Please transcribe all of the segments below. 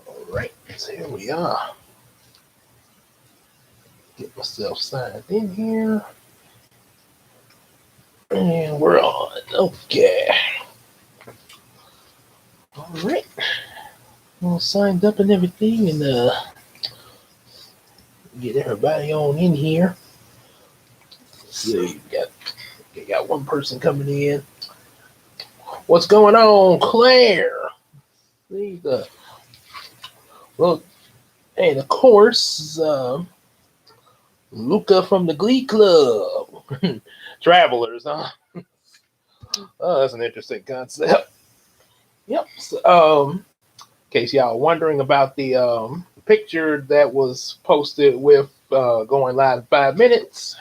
All right, so here we are. Get myself signed in here. And we're on. Okay. All right. All signed up and everything, and get everybody on in here. So you got one person coming in. What's going on, Claire? See the well, and of course, Luca from the Glee Club. Travelers, huh? Oh, that's an interesting concept. Yep. So, in case y'all wondering about the picture that was posted with going live in 5 minutes,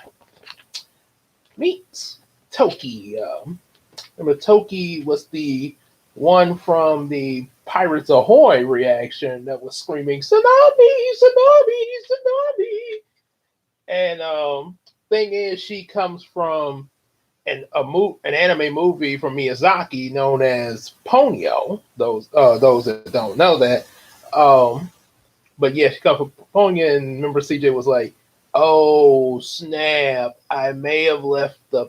meets Toki. Remember, Toki was the one from the Pirates Ahoy reaction that was screaming "Tsunami, tsunami, tsunami." And thing is, she comes from an anime movie from Miyazaki known as Ponyo. Those that don't know that, but yeah, she comes from Ponyo. And remember, CJ was like, "Oh snap! I may have left the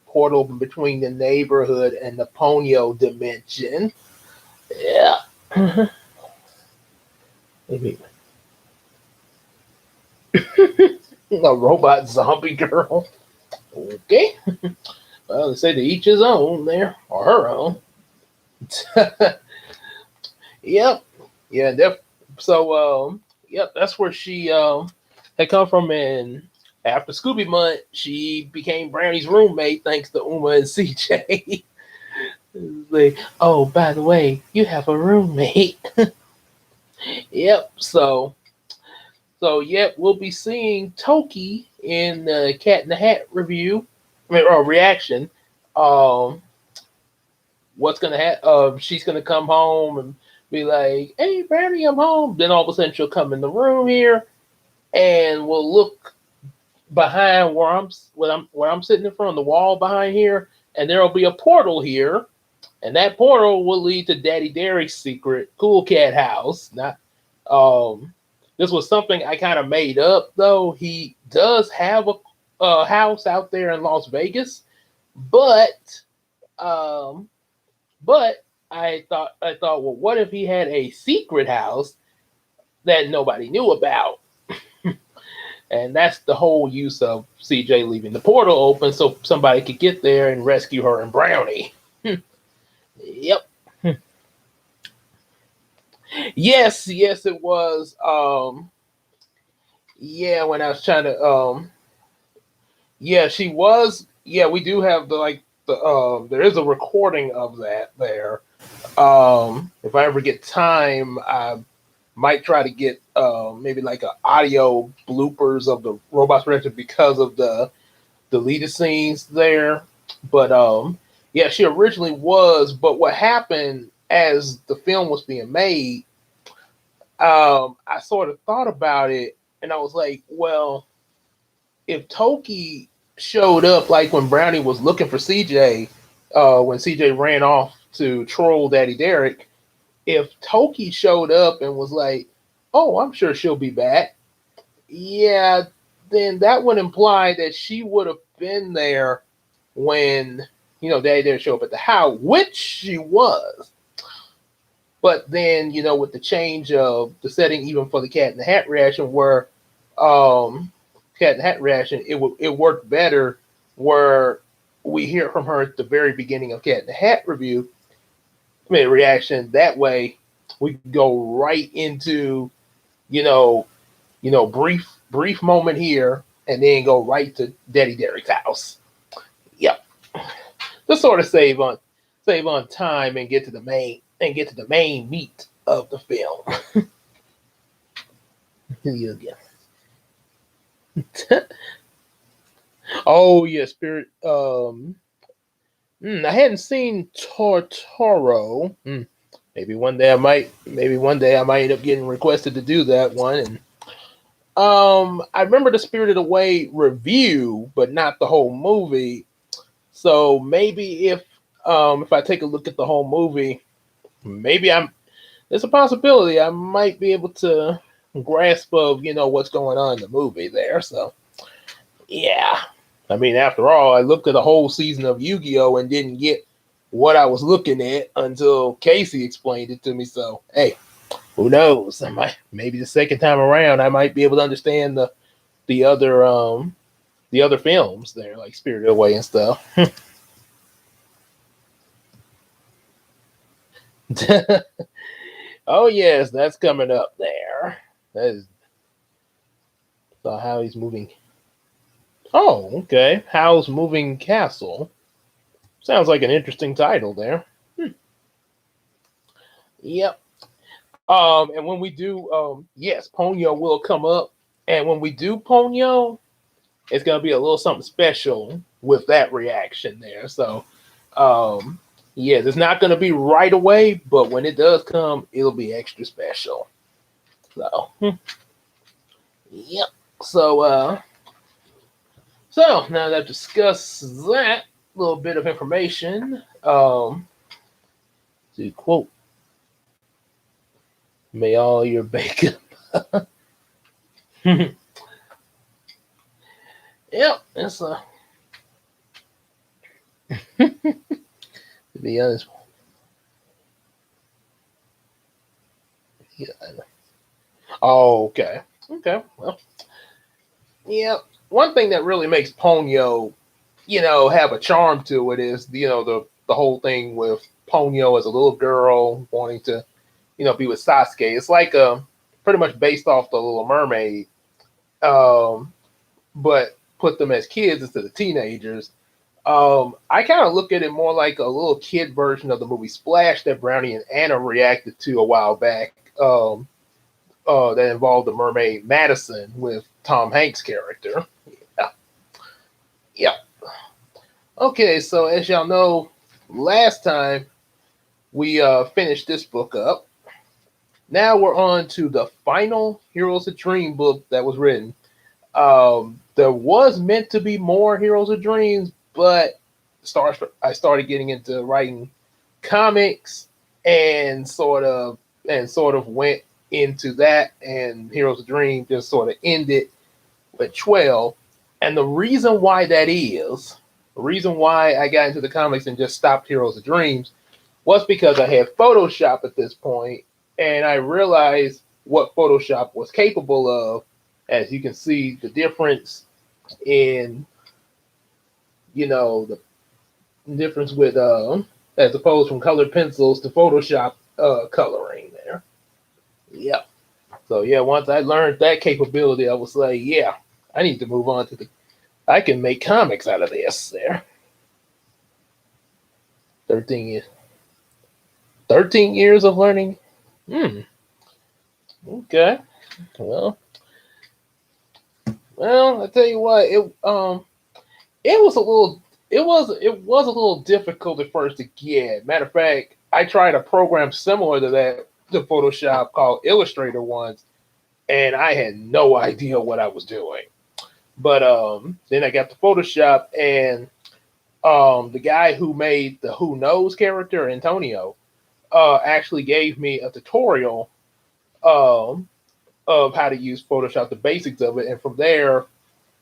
portal between the neighborhood and the Ponyo dimension." Yeah. Maybe a robot zombie girl. Okay. Well, they say to each his own there, or her own. Yep. Yeah. Yep. That's where she had come from, and after Scooby Month, she became Brownie's roommate thanks to Uma and CJ. Like, oh, by the way, you have a roommate. Yep. Yep, we'll be seeing Toki in the Cat in the Hat review, or reaction. Um, what's gonna happen? She's gonna come home and be like, "Hey, Brownie, I'm home." Then all of a sudden, she'll come in the room here, and we'll look behind where I'm sitting in front of the wall behind here, and there'll be a portal here, and that portal will lead to Daddy Derek's secret Cool Cat house. Not this was something I kind of made up, though. He does have a house out there in Las Vegas, but um, I thought, well, what if he had a secret house that nobody knew about? And that's the whole use of CJ leaving the portal open so somebody could get there and rescue her and Brownie. Yep. Yes, it was. Yeah, when I was trying to, yeah, she was. Yeah, we do have there is a recording of that there. If I ever get time, I might try to get maybe like a audio bloopers of the robots reaction because of the deleted scenes there. But yeah, she originally was. But what happened as the film was being made, I sort of thought about it, and I was like, well, if Toki showed up like when Brownie was looking for CJ, when CJ ran off to troll Daddy Derek, if Toki showed up and was like, "Oh, I'm sure she'll be back," yeah, then that would imply that she would have been there when Daddy Derek showed up at the house, which she was. But then, with the change of the setting, even for the Cat in the Hat reaction, where Cat in the Hat reaction, it worked better where we hear from her at the very beginning of Cat in the Hat review, reaction. That way, we go right into, you know, brief moment here, and then go right to Daddy Derek's house. Yep, to sort of save on time and get to the main meat of the film. Yeah. Oh yeah, Spirit. I hadn't seen Tortoro. Maybe one day I might. Maybe one day I might end up getting requested to do that one. And I remember the Spirited Away review, but not the whole movie. So maybe if I take a look at the whole movie, maybe there's a possibility I might be able to grasp of what's going on in the movie there. So yeah, I mean, after all, I looked at the whole season of Yu-Gi-Oh and didn't get what I was looking at until Casey explained it to me. So hey, who knows? I might, maybe the second time around I might be able to understand the other films there, like Spirited Away and stuff. Oh yes, that's coming up there. That is so how he's moving. Oh, okay. How's Moving Castle? Sounds like an interesting title there. Hmm. Yep. And when we do, yes, Ponyo will come up. And when we do Ponyo, it's gonna be a little something special with that reaction there. So, um, yes, it's not gonna be right away, but when it does come, it'll be extra special. So, yep. So, so now that I've discussed that little bit of information, to quote, "May all your bacon." Yep, it's to be honest. Yeah. Oh, okay. Okay. Well, yeah. One thing that really makes Ponyo, have a charm to it is, the whole thing with Ponyo as a little girl wanting to, be with Sasuke. It's like pretty much based off the Little Mermaid, but put them as kids instead of teenagers. I kind of look at it more like a little kid version of the movie Splash that Brownie and Anna reacted to a while back. That involved the mermaid Madison with Tom Hanks' character. Yeah. Yeah. Okay, so as y'all know, last time we finished this book up. Now we're on to the final Heroes of Dream book that was written. There was meant to be more Heroes of Dreams, but I started getting into writing comics and sort of went into that, and Heroes of Dream just sort of ended with 12. And the reason why I got into the comics and just stopped Heroes of Dreams was because I had Photoshop at this point, and I realized what Photoshop was capable of. As you can see, the difference in the difference with as opposed from colored pencils to Photoshop coloring there. Yep. So yeah, once I learned that capability, I was like, yeah, I need to move on to I can make comics out of this there. 13 years. 13 years of learning. Hmm. Okay. Well, I tell you what, it was a little it was a little difficult at first to get. Matter of fact, I tried a program similar to that to Photoshop called Illustrator once, and I had no idea what I was doing. But then I got the Photoshop, and the guy who made the Who Knows character, Antonio, actually gave me a tutorial um, of how to use Photoshop, the basics of it, and from there,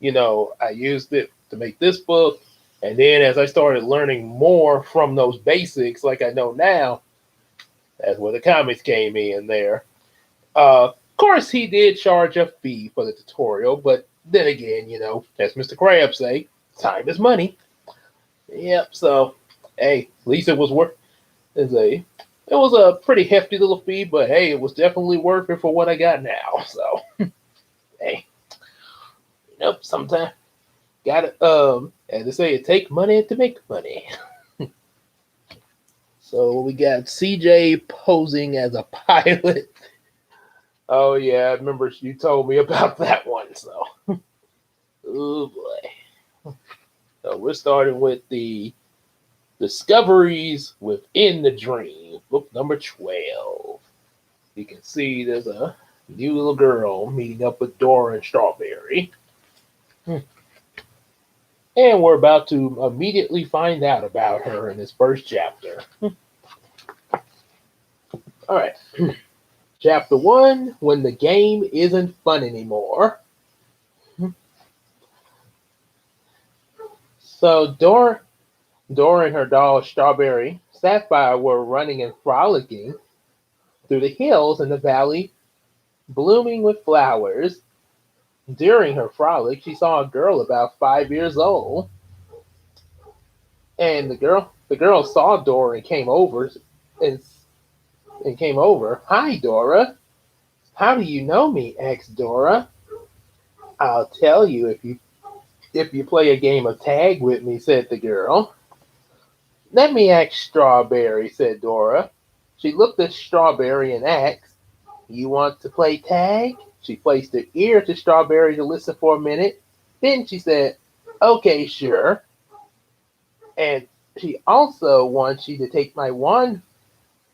I used it to make this book. And then as I started learning more from those basics, like I know now, that's where the comics came in there. Of course, he did charge a fee for the tutorial, but then again, as Mr. Krabs say, time is money. Yep. So, hey, at least it was worth. It was a pretty hefty little fee, but hey, it was definitely worth it for what I got now. So, hey, sometimes got to as they say, it take money to make money. So we got CJ posing as a pilot. Oh yeah, I remember you told me about that one. So, oh boy. So we're starting with the discoveries within the dream, book number 12. You can see there's a new little girl meeting up with Dorah and Strawberry. And we're about to immediately find out about her in this first chapter. All right. Chapter 1, When the Game Isn't Fun Anymore. So Dora and her doll Strawberry Sapphire were running and frolicking through the hills in the valley, blooming with flowers. During her frolic, she saw a girl about 5 years old, and the girl saw Dora and and came over. Hi, Dora. How do you know me? Asked Dora. I'll tell you if you play a game of tag with me, said the girl. Let me ask Strawberry, said Dora. She looked at Strawberry and asked, You want to play tag? She placed her ear to Strawberry to listen for a minute. Then she said, Okay, sure. And she also wants you to take my wand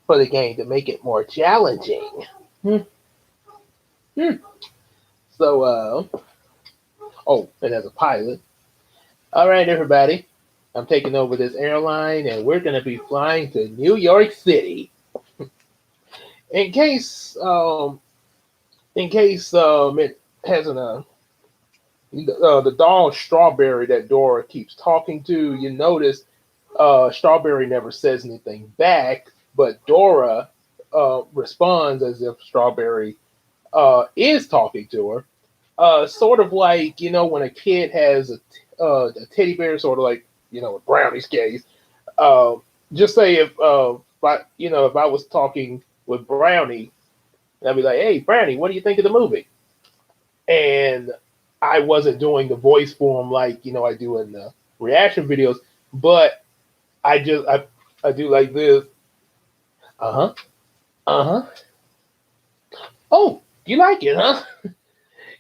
for the game to make it more challenging. Hmm. Hmm. So, oh, and as a pilot, all right, everybody, I'm taking over this airline, and we're going to be flying to New York City. In case, it hasn't the doll Strawberry that Dora keeps talking to, you notice Strawberry never says anything back, but Dora responds as if Strawberry is talking to her. Sort of like, when a kid has a teddy bear, sort of like, in Brownie's case. Uh, just say if I was talking with Brownie, I'd be like, hey, Brownie, what do you think of the movie? And I wasn't doing the voice form like, I do in the reaction videos, but I do like this. Uh huh. Uh huh. Oh, you like it, huh?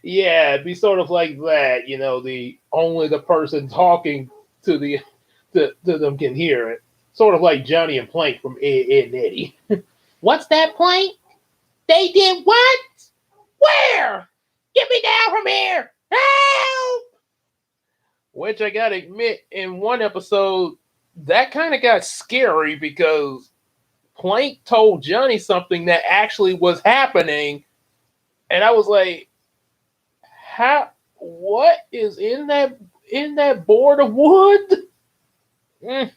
Yeah, it'd be sort of like that. The only the person talking to to them can hear it. Sort of like Johnny and Plank from Ed and Eddie. What's that, Plank? They did what? Where? Get me down from here! Help! Which I gotta admit, in one episode, that kind of got scary because Plank told Johnny something that actually was happening, and I was like, "How? What is in that board of wood?" Mm.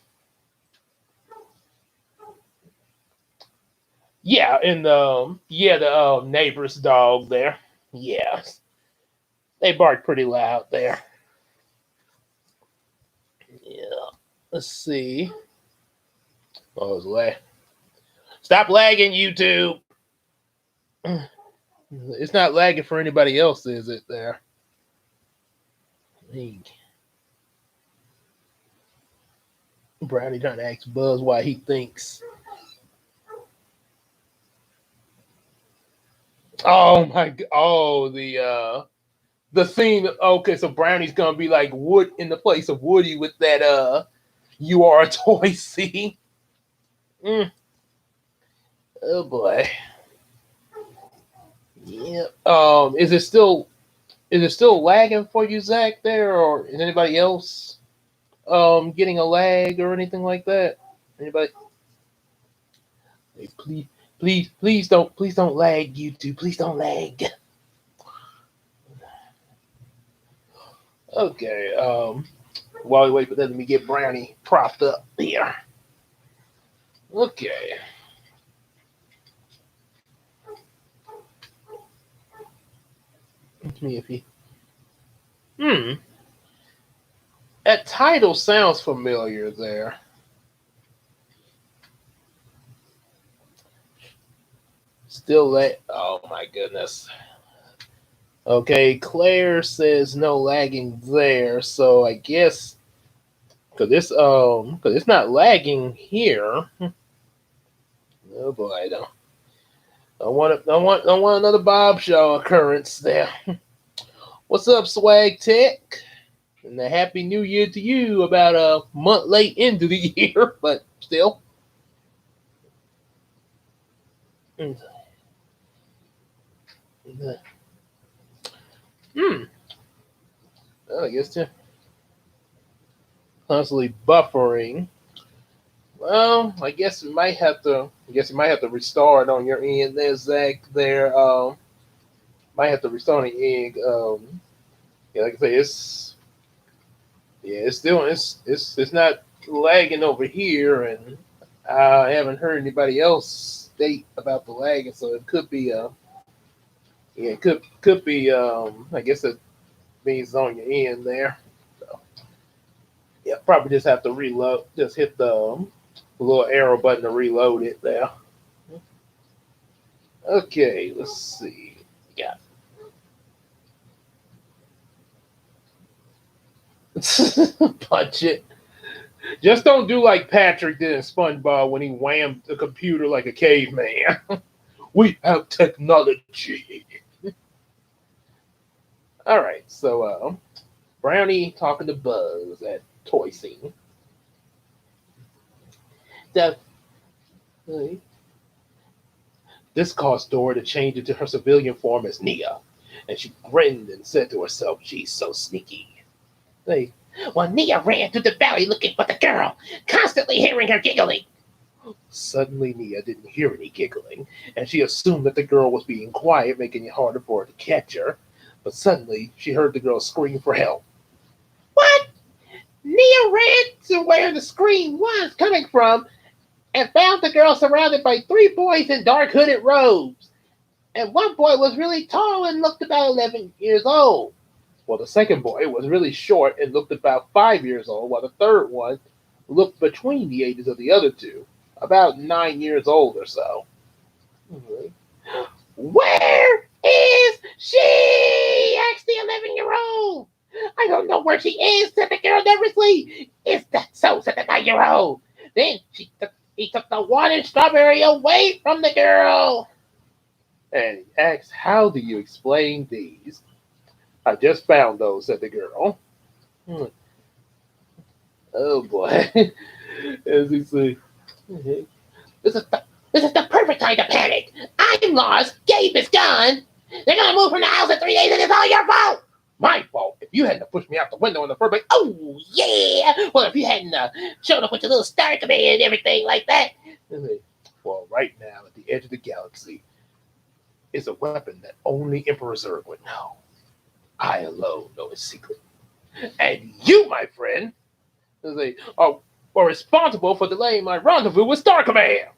Yeah, and the neighbor's dog there. Yeah, they bark pretty loud there. Yeah. Let's see. Oh, it's lag. Stop lagging, YouTube. It's not lagging for anybody else, is it? There. Brownie trying to ask Buzz why he thinks. Oh my! Oh, the theme. Okay, so Brownie's gonna be like Wood in the place of Woody with that you are a toy scene. Mm. Oh boy. Yeah. Is it still lagging for you, Zach? There, or is anybody else getting a lag or anything like that? Anybody? Hey, please don't lag, YouTube. Please don't lag. Okay. While we wait for that, let me get Brownie propped up here. Okay. Let me if he. Hmm. That title sounds familiar there. Still late. Oh my goodness. Okay, Claire says no lagging there, so I guess because it's not lagging here. Oh boy, I don't want another Bob Shaw occurrence there. What's up, Swag Tech? And a happy New Year to you. About a month late into the year, but still. Hmm. I guess constantly buffering. Well, I guess you might have to. I guess you might have to restart on your end. There's Zach. There. Might have to restart the egg. Yeah, like I say, it's still it's not lagging over here, and I haven't heard anybody else state about the lagging, so it could be yeah, it could be I guess it means on your end there. So yeah, probably just have to reload. Just hit the little arrow button to reload it there. Okay, let's see. Yeah. Punch it. Just don't do like Patrick did in SpongeBob when he whammed the computer like a caveman. We have technology. All right, so Brownie talking to Buzz at Toy Scene. Definitely. This caused Dora to change into her civilian form as Nia, and she grinned and said to herself, "She's so sneaky." Hey, well, Nia ran through the valley looking for the girl, constantly hearing her giggling. Suddenly, Nia didn't hear any giggling, and she assumed that the girl was being quiet, making it harder for her to catch her. But suddenly, she heard the girl scream for help. What? Nia ran to where the scream was coming from and found the girl surrounded by three boys in dark hooded robes. And one boy was really tall and looked about 11 years old. Well, the second boy was really short and looked about 5 years old, while the third one looked between the ages of the other two, about 9 years old or so. Where is she? Asked the 11-year-old. I don't know where she is, said the girl nervously. Is that so? Said the 9-year-old. Then he took the one and strawberry away from the girl. And he asked, "How do you explain these?" "I just found those," said the girl. Oh boy. As he said, this is the perfect time to panic. I'm lost. Gabe is gone. They're gonna move from the house in 3 days, and it's all your fault. My fault? If you hadn't pushed me out the window in the first place. Oh yeah. Well, if you hadn't showed up with your little star command and everything like that. Well, right now at the edge of the galaxy is a weapon that only Emperor Zurg would know. I alone know its secret. And you, my friend, are responsible for delaying my rendezvous with Star Command.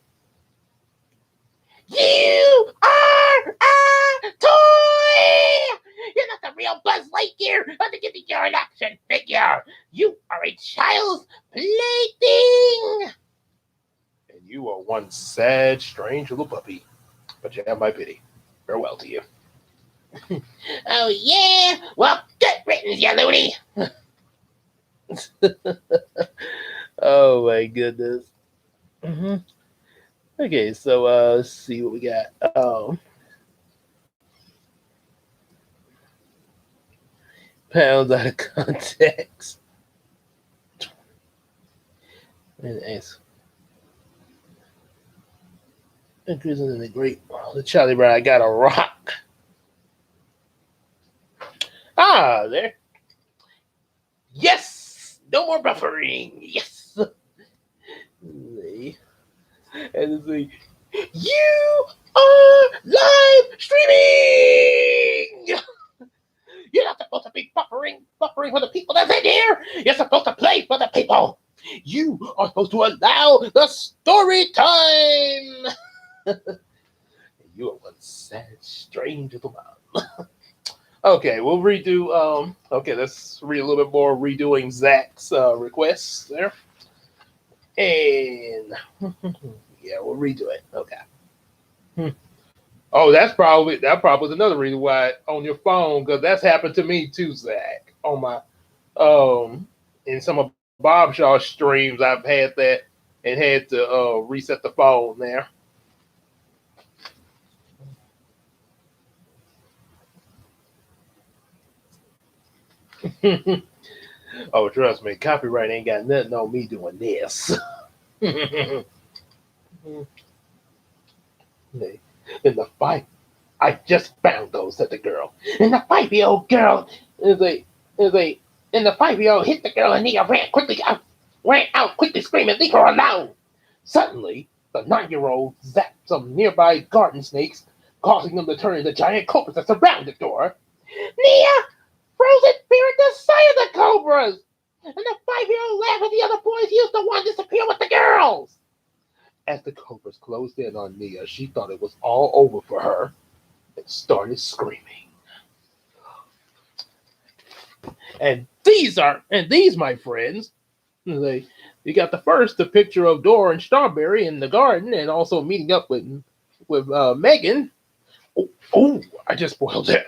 You are a toy! You're not the real Buzz Lightyear or the Giddy You're an action figure. You are a child's plaything. And you are one sad, strange little puppy. But you have my pity. Farewell to you. Oh, yeah? Well, good riddance, you loony. Oh, my goodness. Mm-hmm. Okay, so let's see what we got. Pounds out of context. And ask. Increasing in the great. The Charlie Brown, I got a rock. Ah, there. Yes! No more buffering. Yes! And it's like, you are live streaming! You're not supposed to be buffering for the people that's in here. You're supposed to play for the people. You are supposed to allow the story time. You are one sad, strange little man. Okay, we'll redo. Okay, let's read a little bit more redoing Zach's requests there. And yeah, we'll redo it. Okay. Oh, that probably was another reason why on your phone, because that's happened to me too, Zach. On my in some of Bob Shaw's streams, I've had that and had to reset the phone there. Oh, trust me, copyright ain't got nothing on me doing this. In the fight, I just found those, said the girl. And the 5-year-old girl is a and the 5-year-old hit the girl and Nia ran out quickly screaming, leave her alone. Suddenly, the 9-year-old zapped some nearby garden snakes, causing them to turn into giant cobras that surrounded Dorah. Nia! Frozen fear at the sight of the cobras! And the 5-year-old laughed at the other boys used to want to disappear with the girls! As the cobras closed in on Nia, she thought it was all over for her and started screaming. And these, my friends, you got the picture of Dorah and Strawberry in the garden, and also meeting up with Megan. Oh, I just spoiled it.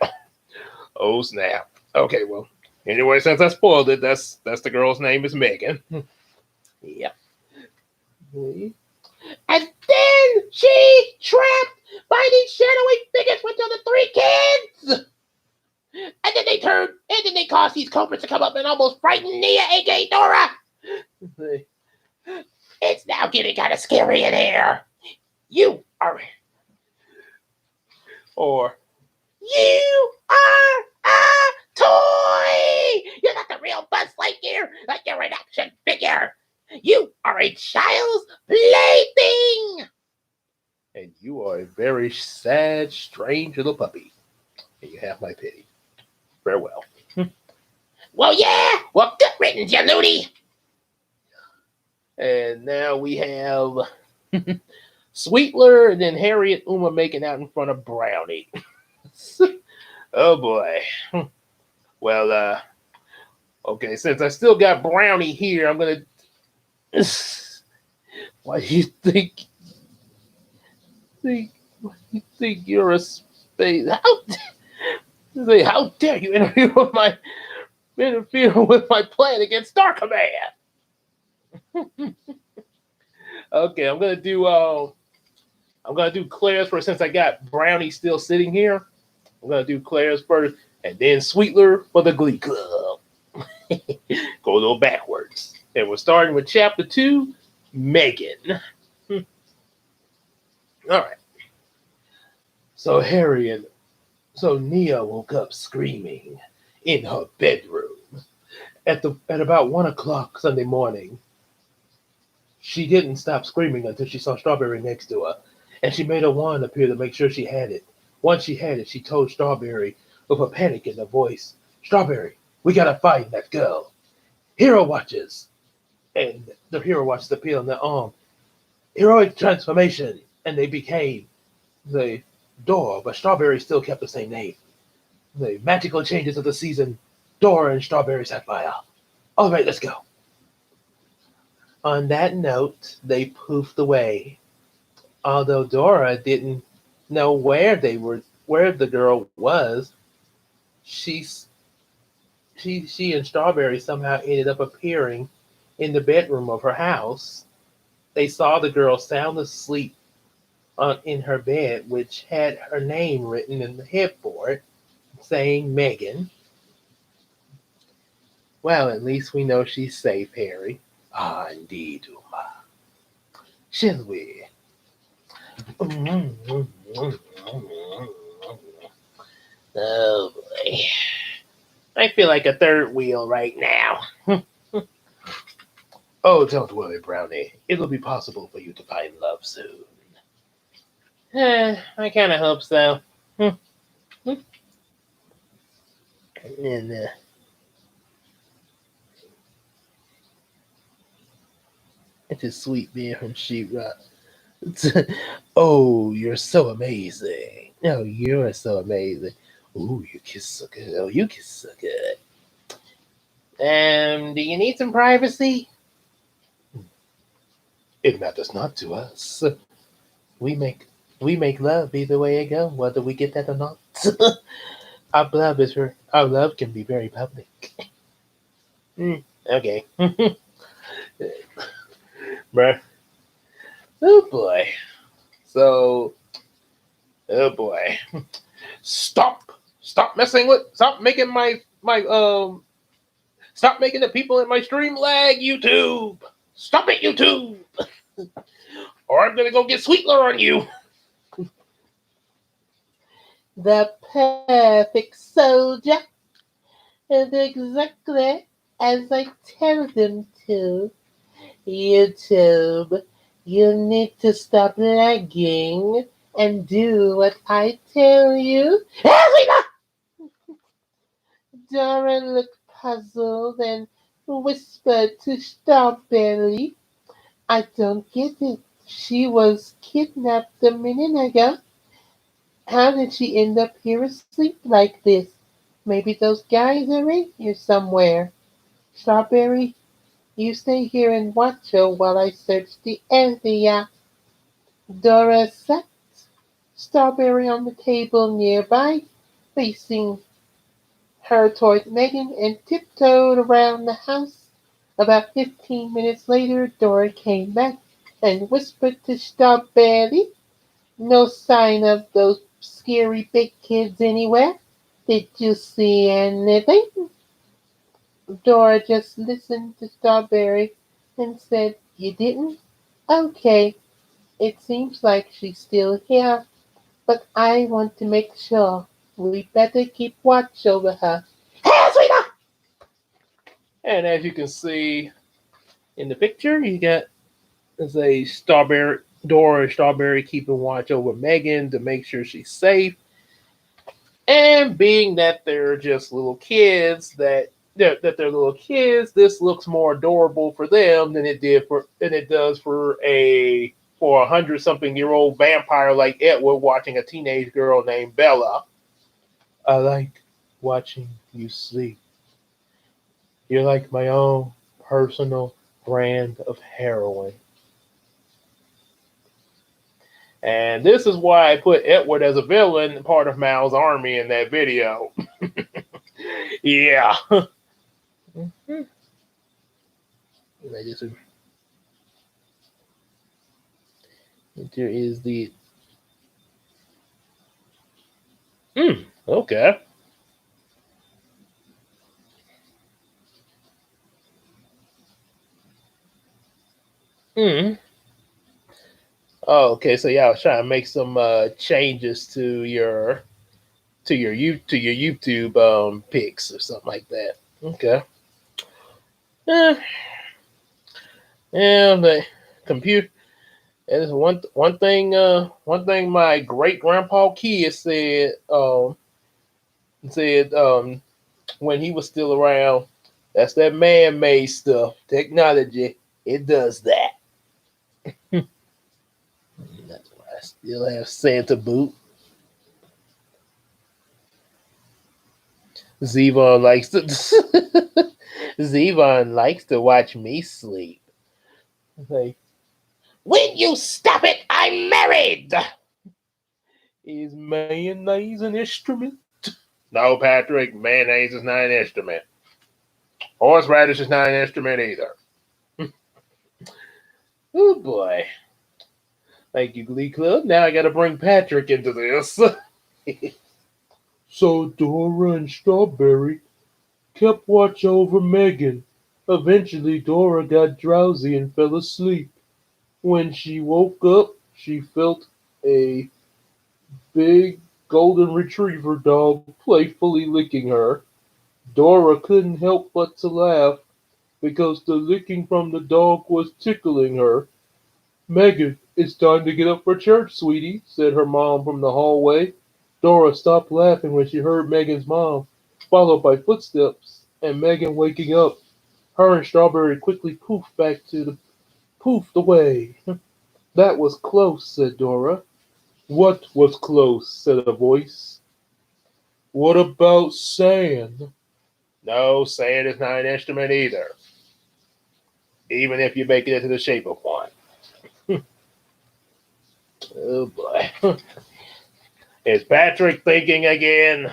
Oh snap. Okay, well, anyway, since I spoiled it, that's the girl's name is Megan. Yep. And then she trapped by these shadowy figures with the 3 kids. And then they caused these cobras to come up and almost frighten Nia, aka Dorah. It's now getting kind of scary in here. You are a toy. You're not the real Buzz Lightyear. Like you're an action figure. You are a child's plaything. And you are a very sad, strange little puppy. And you have my pity. Farewell. Well, yeah. Well, good riddance, you loony. And now we have Sweetler and then Harriet Uma making out in front of Brownie. Oh boy. Well, okay, since I still got Brownie here, I'm gonna. Why do you think you're a space? How dare you interfere with my plan against Star Command? Okay, I'm gonna do Claire's first since I got Brownie still sitting here. I'm gonna do Claire's first, and then Sweetler for the Glee Club. Go a little backwards, and we're starting with Chapter 2, Megan. All right. So Nia woke up screaming in her bedroom at about 1 o'clock Sunday morning. She didn't stop screaming until she saw Strawberry next to her, and she made her wand appear to make sure she had it. Once she had it, she told Strawberry with a panic in her voice, "Strawberry, we gotta find that girl. Hero watches." And the hero watches appear on their arm. Heroic transformation, and they became the Dorah, but Strawberry still kept the same name. The magical changes of the season, Dorah and Strawberry Sapphire. All right, let's go. On that note, they poofed away. Although Dorah didn't know where the girl was, she and Strawberry somehow ended up appearing in the bedroom of her house. They saw the girl sound asleep in her bed, which had her name written in the headboard, saying Megan. Well, at least we know she's safe, Harry. Ah, indeed, Uma. Shall we? Oh boy. I feel like a third wheel right now. Oh, don't worry, Brownie. It'll be possible for you to find love soon. I kind of hope so. And it's a sweet being from She-Ra. Oh, you're so amazing. Oh, you're so amazing. Ooh, you kiss so good. Oh, you kiss so good. Do you need some privacy? It matters not to us. We make love either way it goes, whether we get that or not. Our love can be very public. Okay. Bruh. Oh boy. So, oh boy. Stop making the people in my stream lag, YouTube. Stop it, YouTube. Or I'm gonna go get Sweetler on you. The perfect soldier is exactly as I tell them to. YouTube, You need to stop lagging and do what I tell you. Elena! Dora looked puzzled and whispered to Strawberry, I don't get it. She was kidnapped a minute ago. How did she end up here asleep like this? Maybe those guys are in here somewhere. Strawberry, you stay here and watch her while I search the area. Dora sat Strawberry on the table nearby, facing her toward Megan, and tiptoed around the house. About 15 minutes later, Dora came back and whispered to Strawberry, no sign of those scary big kids anywhere. Did you see anything? Dora just listened to Strawberry and said, You didn't? Okay, it seems like she's still here, but I want to make sure. We better keep watch over her. Hey, sweetheart! And as you can see in the picture, you got there's a Strawberry Dora and Strawberry keeping watch over Megan to make sure she's safe. And being that they're just little kids, that they're little kids, this looks more adorable for them than it does for a 100-something-year-old vampire like Edward watching a teenage girl named Bella. I like watching you sleep. You're like my own personal brand of heroin. And this is why I put Edward as a villain, part of Mal's army in that video. Yeah. There is the. Okay. Mm. Oh, okay. So yeah, I was trying to make some changes to your YouTube pics or something like that. Okay. Eh, yeah, the computer. There's one thing my great grandpa Kia said when he was still around. That's that man made stuff. Technology, it does that. That's why I still have Santa boot. Zevon likes to Zevon likes to watch me sleep. Like, will you stop it? I'm married. Is mayonnaise an instrument? No, Patrick, mayonnaise is not an instrument. Horseradish is not an instrument either. Oh boy. Thank you, Glee Club. Now I gotta bring Patrick into this. So Dora and Strawberry kept watch over Megan. Eventually, Dora got drowsy and fell asleep. When she woke up, she felt a big golden retriever dog playfully licking her. Dora couldn't help but to laugh because the licking from the dog was tickling her. Megan, it's time to get up for church, sweetie, said her mom from the hallway. Dora stopped laughing when she heard Megan's mom, followed by footsteps and Megan waking up. Her and Strawberry quickly poofed away. That was close, said Dora. What was close? Said a voice. What about sand? No, sand is not an instrument either, even if you make it into the shape of one. Oh boy. Is Patrick thinking again?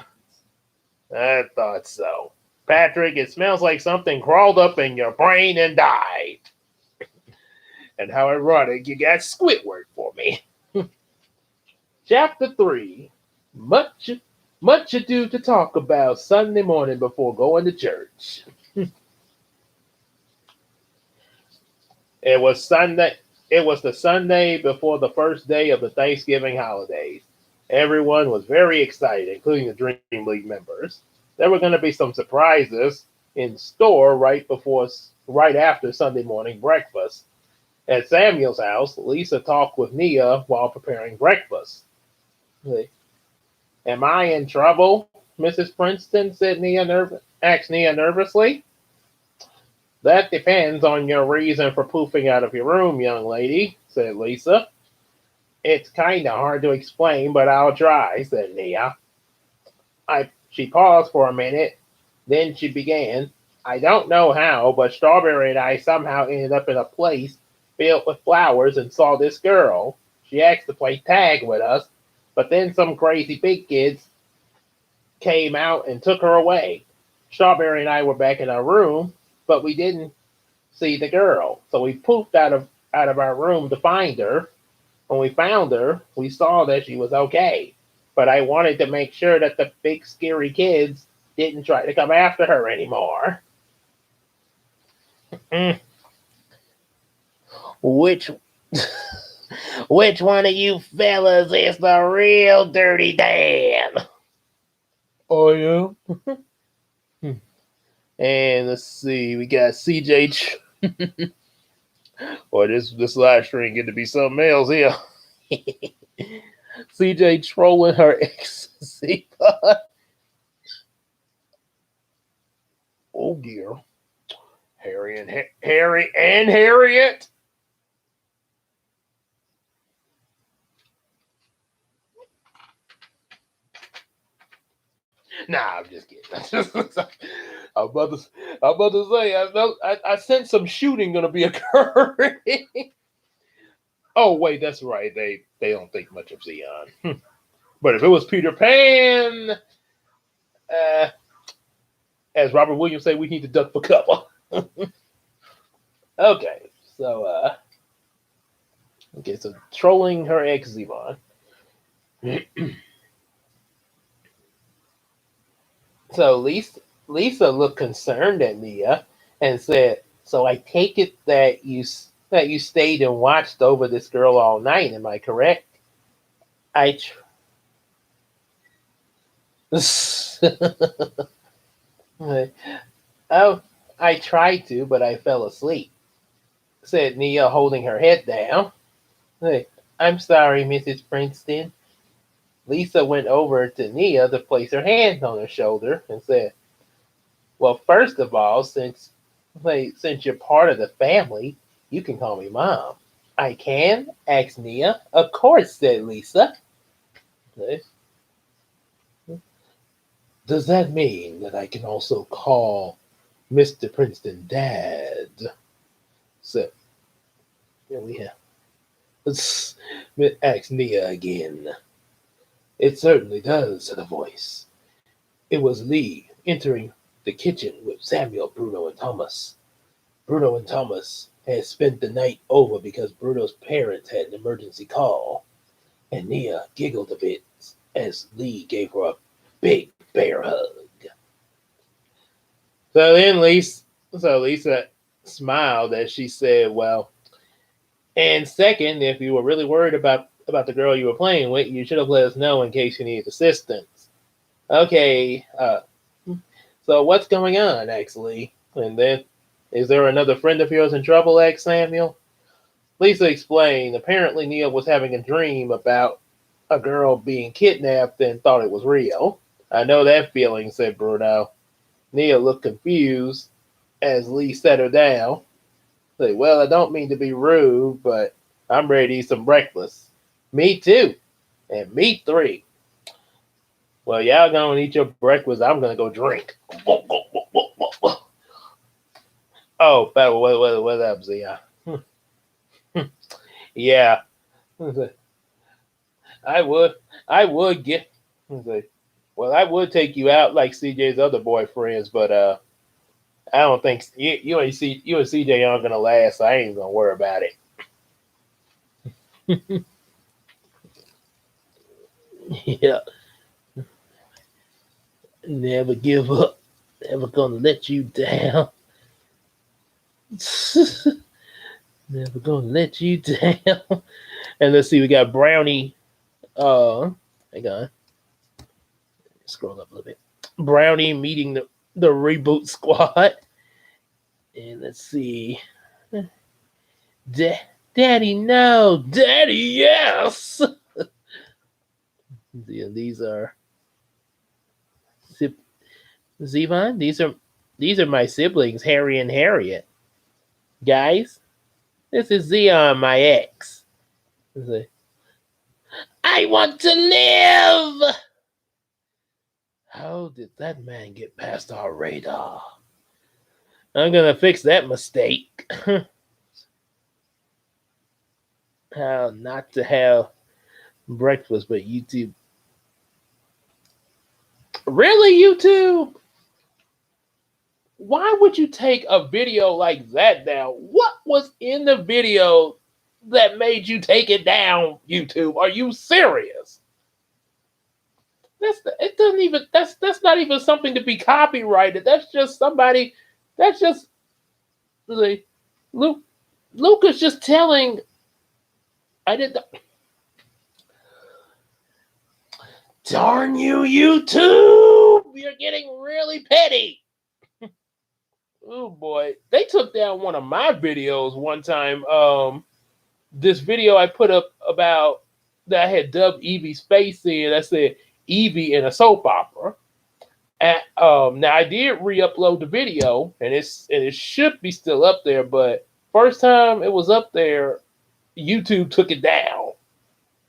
I thought so. Patrick, it smells like something crawled up in your brain and died. And how ironic you got Squidward for me. Chapter 3. Much ado to talk about Sunday morning before going to church. It was Sunday. It was the Sunday before the first day of the Thanksgiving holidays. Everyone was very excited, including the Dream League members. There were going to be some surprises in store right after Sunday morning breakfast. At Samuel's house, Lisa talked with Nia while preparing breakfast. Am I in trouble, Mrs. Princeton? Asked Nia nervously. That depends on your reason for poofing out of your room, young lady, said Lisa. It's kind of hard to explain, but I'll try, said Nia. She paused for a minute, then she began. I don't know how, but Strawberry and I somehow ended up in a place filled with flowers and saw this girl. She asked to play tag with us, but then some crazy big kids came out and took her away. Strawberry and I were back in our room, but we didn't see the girl. So we poofed out of our room to find her. When we found her, we saw that she was okay. But I wanted to make sure that the big scary kids didn't try to come after her anymore. Which which one of you fellas is the real Dirty Dan? Oh yeah. And let's see, we got CJ. Boy, this live stream get to be something else here. CJ trolling her ecstasy. Oh dear. Harry and Harriet. Nah, I'm just kidding. I'm about to say, I sense some shooting gonna be occurring. Oh wait, that's right. They don't think much of Xeon. But if it was Peter Pan, as Robert Williams said, we need to duck for cover. Okay, so so trolling her ex Xeon. So Lisa looked concerned at Nia and said, "So I take it that you stayed and watched over this girl all night. Am I correct?" I oh, I tried to, but I fell asleep," said Nia, holding her head down. I'm sorry, Mrs. Princeton. Lisa went over to Nia to place her hand on her shoulder and said, "Well, first of all, since you're part of the family, you can call me Mom." "I can?" asked Nia. "Of course," said Lisa. "Does that mean that I can also call Mr. Princeton Dad?" So, here we have. Let's ask Nia again. "It certainly does," said a voice. It was Lee entering the kitchen with Samuel, Bruno, and Thomas. Bruno and Thomas had spent the night over because Bruno's parents had an emergency call, and Nia giggled a bit as Lee gave her a big bear hug. So Lisa smiled as she said, "Well, and second, if you were really worried about the girl you were playing with, you should have let us know in case you needed assistance." "Okay, so what's going on, actually? And then, is there another friend of yours in trouble?" asked Samuel. Lisa explained. Apparently, Nia was having a dream about a girl being kidnapped and thought it was real. "I know that feeling," said Bruno. Nia looked confused as Lee set her down. "Well, I don't mean to be rude, but I'm ready to eat some breakfast." "Me too. And me three." "Well, y'all gonna eat your breakfast. I'm gonna go drink." "Oh, what up, Zia?" "Yeah, I would get. Well, I would take you out like CJ's other boyfriends, but I don't think you and CJ aren't gonna last. So I ain't gonna worry about it." Yeah, never give up. Never gonna let you down. Never gonna let you down. And let's see, we got Brownie. Hang on. Scroll up a little bit. Brownie meeting the reboot squad. And let's see. Daddy, no. Daddy, yes. These are Zevon. These are my siblings, Harry and Harriet. Guys, this is Zeon, my ex. I want to live. How did that man get past our radar? I'm gonna fix that mistake. How not to have breakfast, but YouTube. Really, YouTube? Why would you take a video like that down? What was in the video that made you take it down, YouTube? Are you serious? It doesn't even that's not even something to be copyrighted. That's just somebody. That's just like Luke is just telling. I did. Darn you, YouTube! You're getting really petty. Oh boy, they took down one of my videos one time. This video I put up about that I had dubbed Evie Spacey, and I said Evie in a soap opera. And now I did re-upload the video, and it should be still up there. But first time it was up there, YouTube took it down.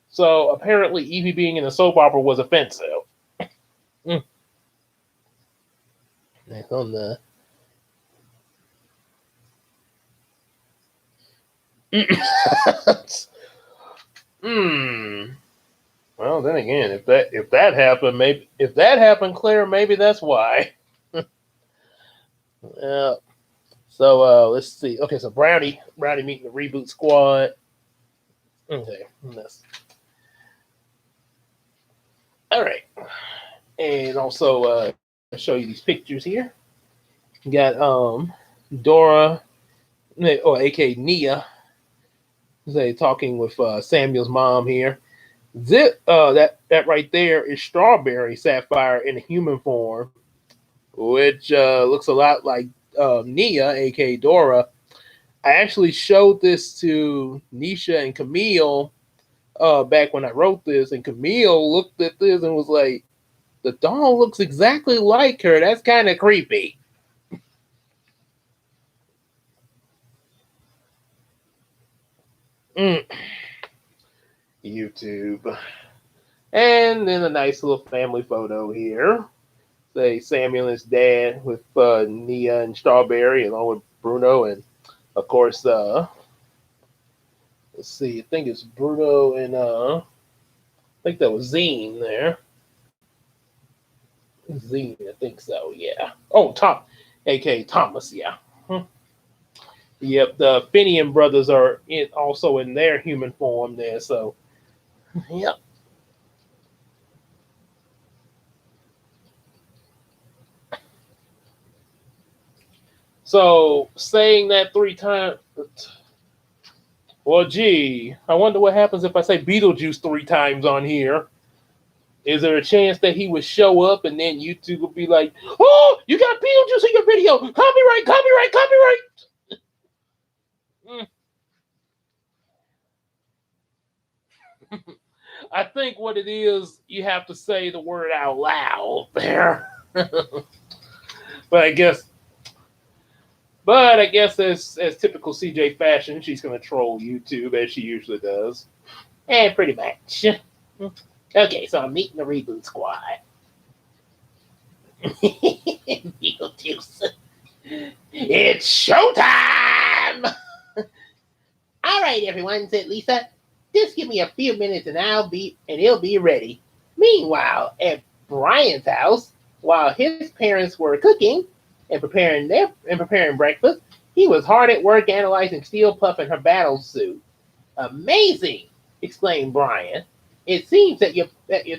So apparently, Evie being in a soap opera was offensive. On the Well, then again, if that happened, maybe if that happened, Claire, maybe that's why. Yeah. So let's see. Okay, so Brownie meeting the reboot squad. Okay, all right, and also show you these pictures here. You got Dorah, or aka Nia, talking with Samuel's mom here. That right there is Strawberry Sapphire in human form, which looks a lot like Nia, aka Dorah. I actually showed this to Nisha and Camille back when I wrote this, and Camille looked at this and was like, "The doll looks exactly like her. That's kind of creepy." YouTube. And then a nice little family photo here. Say Samuel and his dad with Nia and Strawberry, along with Bruno, and of course, let's see, I think it's Bruno and I think that was Zine there. Zine, I think so, yeah. Oh, Tom, aka Thomas, yeah. Yep, the Finian brothers are also in their human form there, so yep. So saying that 3 times. Well, gee, I wonder what happens if I say Beetlejuice 3 times on here. Is there a chance that he would show up and then YouTube would be like, "Oh, you got Beetlejuice in your video. Copyright, copyright, copyright." I think what it is, you have to say the word out loud there. But I guess as typical CJ fashion, she's going to troll YouTube as she usually does. And pretty much. Okay, so I'm meeting the reboot squad. Beetlejuice. It's showtime! All right, everyone, said Lisa. Just give me a few minutes and it'll be ready. Meanwhile, at Brian's house, while his parents were cooking and preparing breakfast, he was hard at work analyzing Steel Puff and her battle suit. Amazing! Exclaimed Brian. It seems that your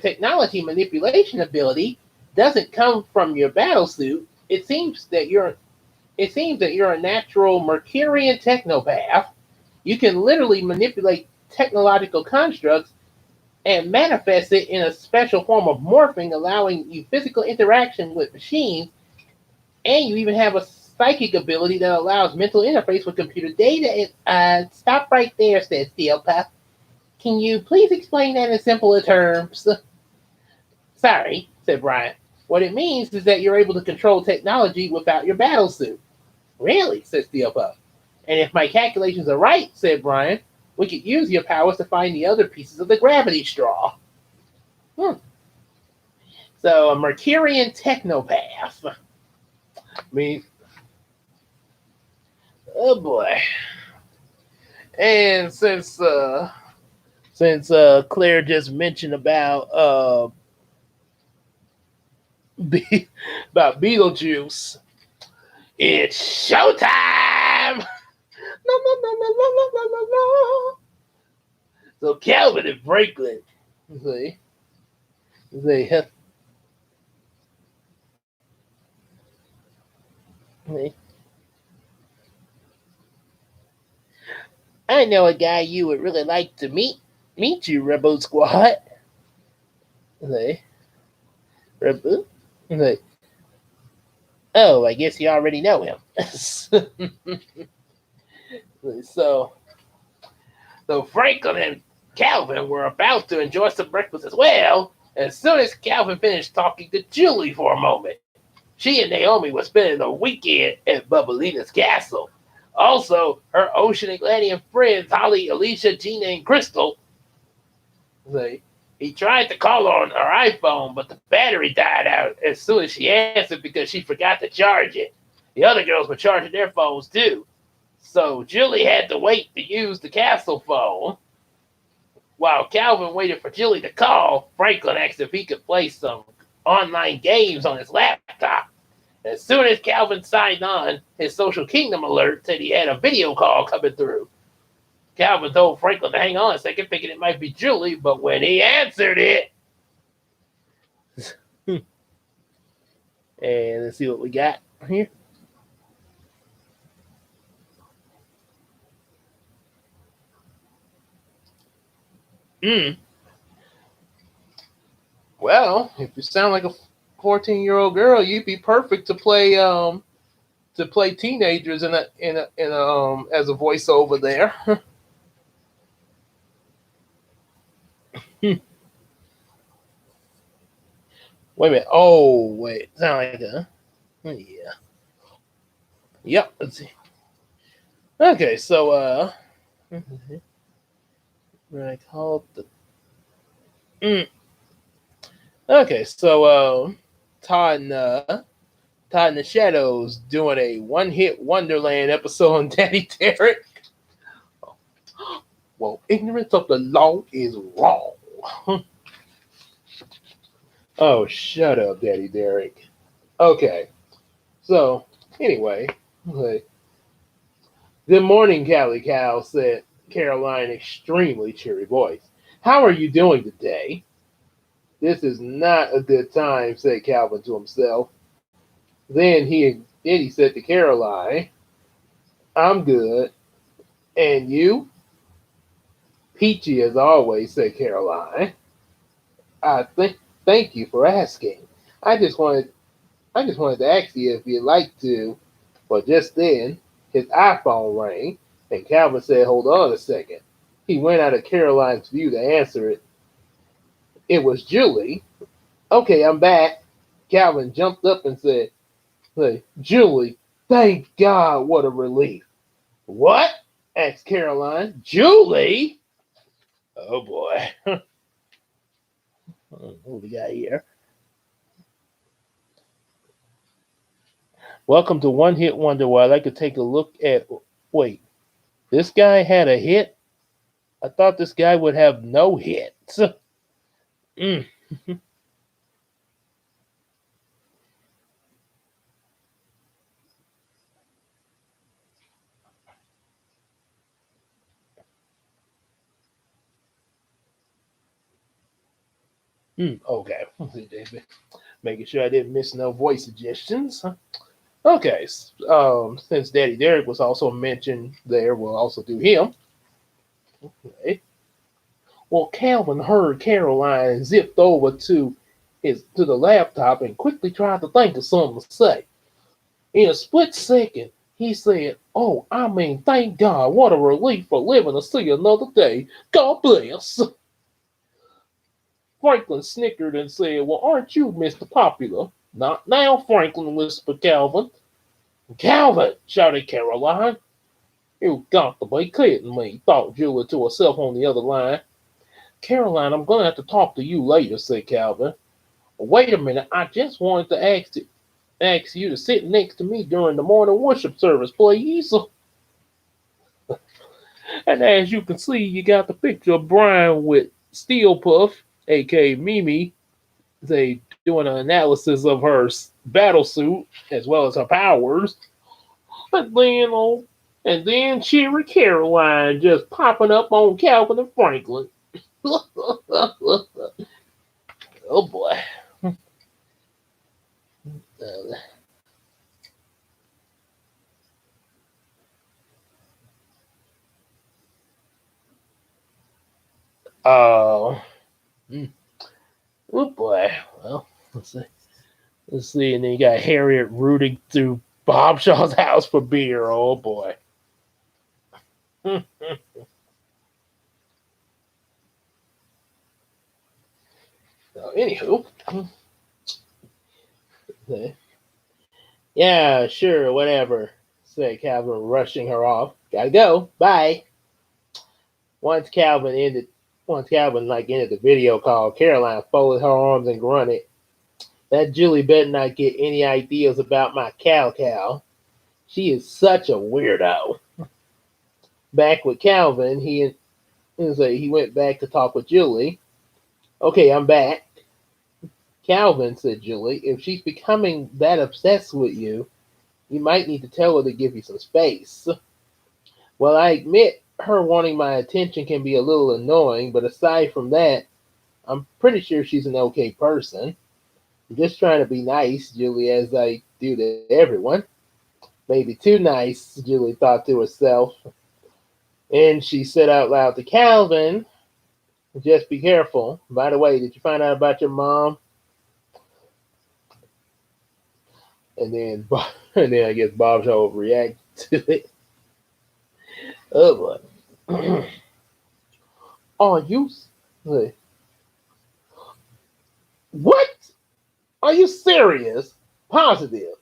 technology manipulation ability doesn't come from your battle suit. It seems that you're a natural Mercurian technopath. You can literally manipulate technological constructs and manifest it in a special form of morphing, allowing you physical interaction with machines, and you even have psychic ability that allows mental interface with computer data. Stop right there, said Steelpuff. Can you please explain that in simpler terms? Sorry, said Brian. What it means is that you're able to control technology without your battle suit. Really, said Steelpuff. And if my calculations are right, said Brian, we could use your powers to find the other pieces of the gravity straw. So, a Mercurian technopath. Me. Oh boy. And since Claire just mentioned about about Beetlejuice, it's showtime. No, no, no, no, no, no, no, no, no. So Calvin and Franklin, they I know a guy you would really like to meet you, Rebel Squad. Rebel? Oh, I guess you already know him. so Franklin and Calvin were about to enjoy some breakfast as well. As soon as Calvin finished talking to Julie for a moment, she and Naomi were spending a weekend at Bubbalina's castle. Also, her Ocean Atlantean friends, Holly, Alicia, Gina, and Crystal. He tried to call on her iPhone, but the battery died out as soon as she answered because she forgot to charge it. The other girls were charging their phones too. So Julie had to wait to use the castle phone. While Calvin waited for Julie to call, Franklin asked if he could play some online games on his laptop. As soon as Calvin signed on, his Social Kingdom alert said he had a video call coming through. Calvin told Franklin to hang on a second, thinking it might be Julie, but when he answered it... and let's see what we got here. Well, if you sound like a 14-year-old girl, you'd be perfect to play teenagers in a as a voiceover there. Wait a minute. Oh, wait. Sound like a... Yeah. Yep. Let's see. Okay, so I called the... Okay, so Todd and the Shadows doing a one-hit Wonderland episode on Daddy Derek. Well, ignorance of the law is wrong. Oh, shut up, Daddy Derek. Okay, so anyway, good morning, Callie Cow, said Caroline, extremely cheery voice. How are you doing today? This is not a good time, said Calvin to himself. Then he said to Caroline, I'm good. And you? Peachy as always, said Caroline. Thank you for asking. I just wanted to ask you if you'd like to. But just then, his iPhone rang, and Calvin said, hold on a second. He went out of Caroline's view to answer it. It was Julie. Okay, I'm back. Calvin jumped up and said, hey, Julie, thank God, what a relief. What? Asked Caroline. Julie? Oh boy. What we got here? Welcome to One Hit Wonder, where I'd like to take a look at... Wait, this guy had a hit? I thought this guy would have no hits. Okay. Making sure I didn't miss no voice suggestions. Okay. Since Daddy Derek was also mentioned there, we'll also do him. Okay. Well, Calvin heard Caroline and zipped over to the laptop and quickly tried to think of something to say. In a split second, he said, "Oh, I mean, thank God, what a relief for living to see another day. God bless." Franklin snickered and said, "Well, aren't you Mr. Popular?" "Not now, Franklin," whispered Calvin. "Calvin!" shouted Caroline. "You got to be kidding me," thought Julie to herself on the other line. "Caroline, I'm going to have to talk to you later," said Calvin. "Wait a minute, I just wanted to ask you to sit next to me during the morning worship service, please." And as you can see, you got the picture of Brian with Steel Puff, aka Mimi, they doing an analysis of her battle suit as well as her powers. And then, and then Cheery Caroline just popping up on Calvin and Franklin. Oh boy. Oh, oh boy. Well, let's see. Let's see. And then you got Harriet rooting through Bob Shaw's house for beer. Oh boy. Anywho. "Yeah, sure, whatever," said Calvin, rushing her off. "Gotta go. Bye." Once Calvin ended ended the video call, Caroline folded her arms and grunted, "That Julie better not get any ideas about my cow. She is such a weirdo." Back with Calvin, he went back to talk with Julie. "Okay, I'm back." "Calvin," said Julie, "if she's becoming that obsessed with you, you might need to tell her to give you some space." "Well, I admit her wanting my attention can be a little annoying, but aside from that, I'm pretty sure she's an okay person. I'm just trying to be nice, Julie, as I do to everyone." Maybe too nice, Julie thought to herself. And she said out loud to Calvin, "Just be careful. By the way, did you find out about your mom?" And then, and then I guess Bob Shaw reacted to it. Oh boy. Are you? What? Are you serious? Positive?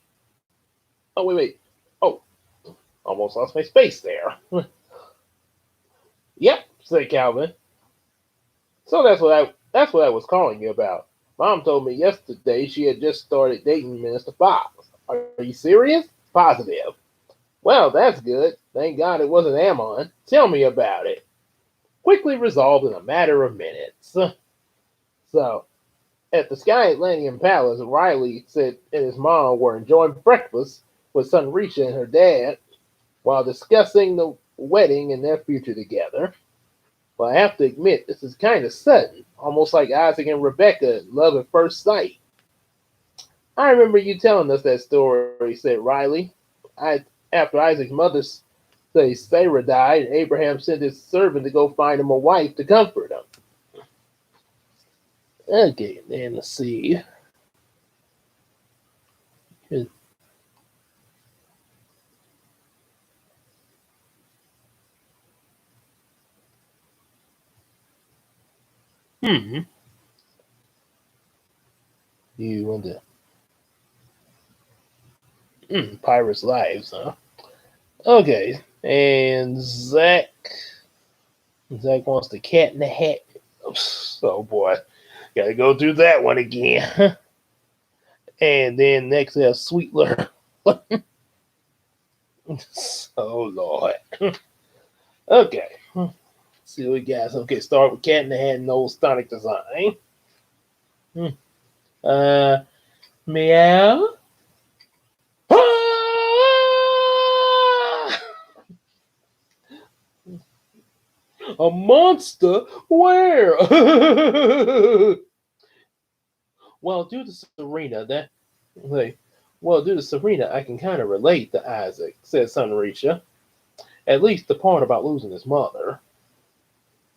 Oh wait. Oh, almost lost my space there. "Yep," said Calvin. "So that's what I was calling you about. Mom told me yesterday she had just started dating Minister Fox. Are you serious?" "Positive." "Well, that's good. Thank God it wasn't Ammon. Tell me about it." Quickly resolved in a matter of minutes. So, at the Sky Atlantean Palace, Riley said and his mom were enjoying breakfast with Sunrisha and her dad while discussing the wedding and their future together. "Well, I have to admit, this is kind of sudden, almost like Isaac and Rebecca, love at first sight." "I remember you telling us that story," said Riley. After Isaac's mother, say Sarah, died, and Abraham sent his servant to go find him a wife to comfort him." Okay, then let's see. Hmm. You want to Pirates' Lives, huh? Okay, and Zach wants the Cat in the Hat. Oh boy, gotta go through that one again. And then next we have Sweetler. Oh Lord. Okay. Let's see what we got. Okay, start with Cat in the Hat and old Sonic design. Uh, meow. A monster? Where? Well, due to Serena, like, due to Serena, I can kind of relate to Isaac, said Sunrisha. At least the part about losing his mother.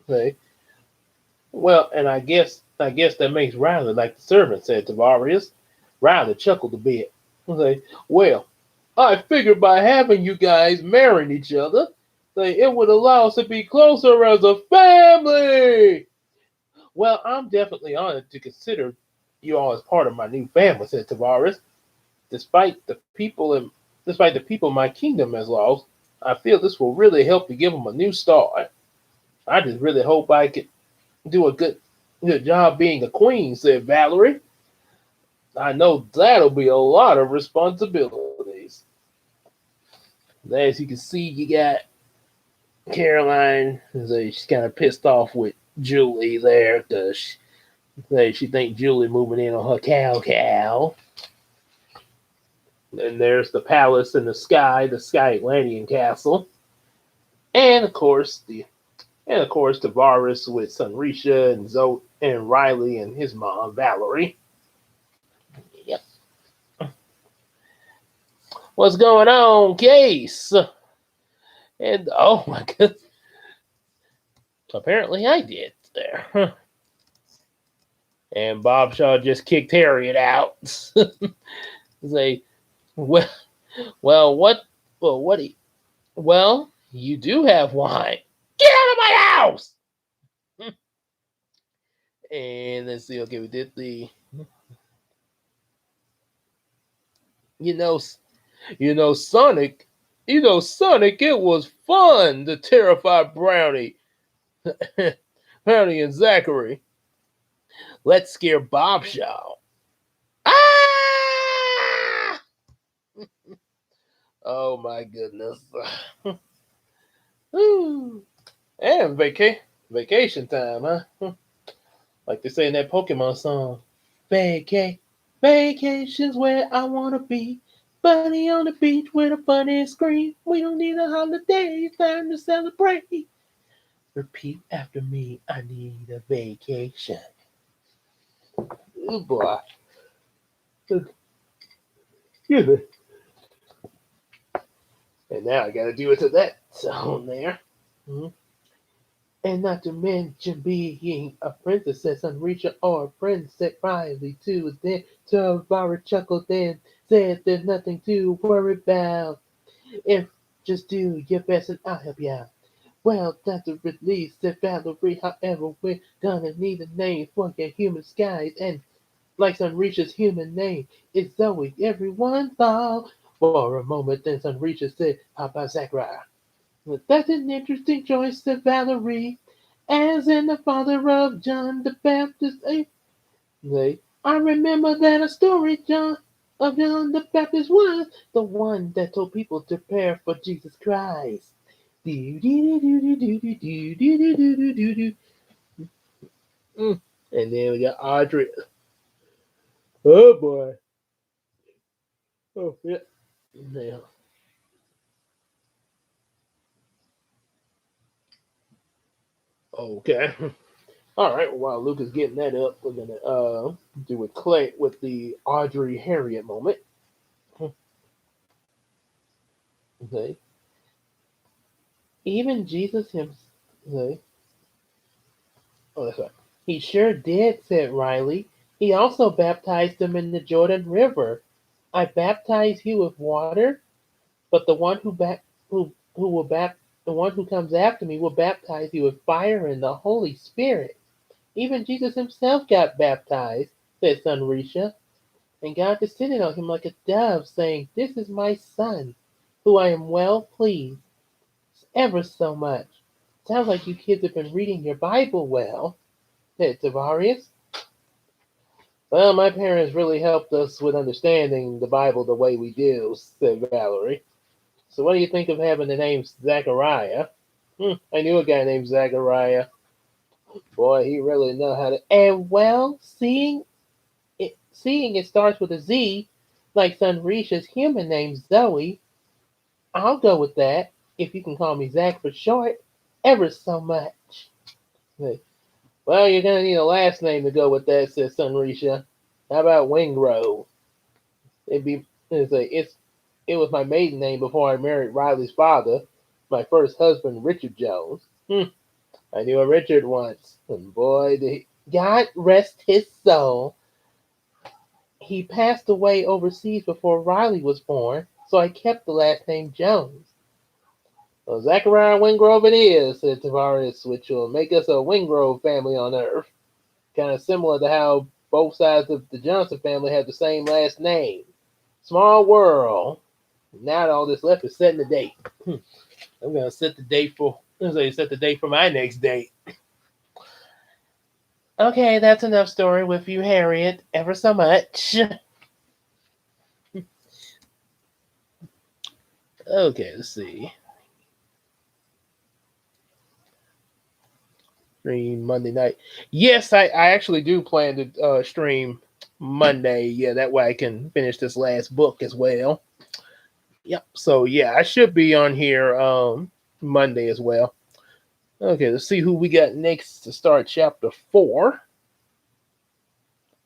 Okay. Well, and I guess that makes Riley like the servant, said Tavarius. Riley chuckled a bit. Okay. Well, I figured by having you guys marrying each other, that it would allow us to be closer as a family. Well, I'm definitely honored to consider you all as part of my new family, said Tavares. Despite the people in, Despite the people my kingdom has lost, I feel this will really help to give them a new start. I just really hope I can do a good job being a queen, said Valerie. I know that'll be a lot of responsibilities. As you can see, you got Caroline. She's kind of pissed off with Julie there because she thinks Julie moving in on her cow. And there's the palace in the Sky Atlantean castle, and of course Tavares with Sunrisha and Zoe and Riley and his mom Valerie. Yep. What's going on, Case? And oh my goodness, apparently I did there. And Bob Shaw just kicked Harriet out. Say, well, well, what, well, what? Well, you do have wine. Get out of my house! And let's see. Okay, we did the. You know, Sonic. Sonic. It was fun to terrify Brownie, Brownie and Zachary. Let's scare Bob Shaw. Ah! Oh my goodness. And vacation time, huh? Like they say in that Pokemon song. Vacation's where I wanna be. Bunny on the beach with a funny scream. We don't need a holiday, it's time to celebrate. Repeat after me, I need a vacation. Oh boy. Excuse me. And now I gotta do it to that song there. Mm-hmm. And not to mention being a princess, said Sunrisha, or a prince, said Riley too. Then Tavara chuckled and said there's nothing to worry about. If just do your best and I'll help you out. Well, that's a release, said Valerie. However, we're gonna need a name for your human skies. And like Sunrisha's human name is Zoe. Everyone thought for a moment, then Sunrisha said, how about Zachariah? That's an interesting choice, said Valerie. As in the father of John the Baptist. I remember that a story of John the Baptist was the one that told people to prepare for Jesus Christ. And then we got Audrey. Oh boy. Oh yeah. Yeah. Okay. All right. Well, while Luke is getting that up, we're gonna do with Clay with the Audrey Harriet moment. Okay. Even Jesus himself. Okay. Oh, that's right. He sure did, said Riley. He also baptized them in the Jordan River. I baptize you with water, but the one who comes after me will baptize you with fire and the Holy Spirit. Even Jesus himself got baptized, said Sunrisha, and God descended on him like a dove, saying, this is my son, who I am well pleased, ever so much. Sounds like you kids have been reading your Bible well, said Tavarius. Well, my parents really helped us with understanding the Bible the way we do, said Valerie. So what do you think of having the name Zachariah? I knew a guy named Zachariah. Boy, he really know how to. And well, seeing it starts with a Z, like Sunrisha's human name Zoe, I'll go with that. If you can call me Zach for short, ever so much. Well, you're gonna need a last name to go with that, says Sunrisha. How about Wingrove? It was my maiden name before I married Riley's father, my first husband, Richard Jones. I knew a Richard once, and boy, did he, God rest his soul. He passed away overseas before Riley was born. so I kept the last name Jones. Well, Zachariah Wingrove it is, said Tavares, which will make us a Wingrove family on Earth. Kind of similar to how both sides of the Johnson family have the same last name. Small world. Now all that's left is setting the date. I'm gonna set the date for. I'm gonna set the date for my next date. Okay, that's enough story with you, Harriet. Ever so much. Okay, let's see. Stream Monday night. Yes, I actually do plan to stream Monday. Yeah, that way I can finish this last book as well. Yep. So yeah, I should be on here Monday as well. Okay, let's see who we got next to start chapter 4.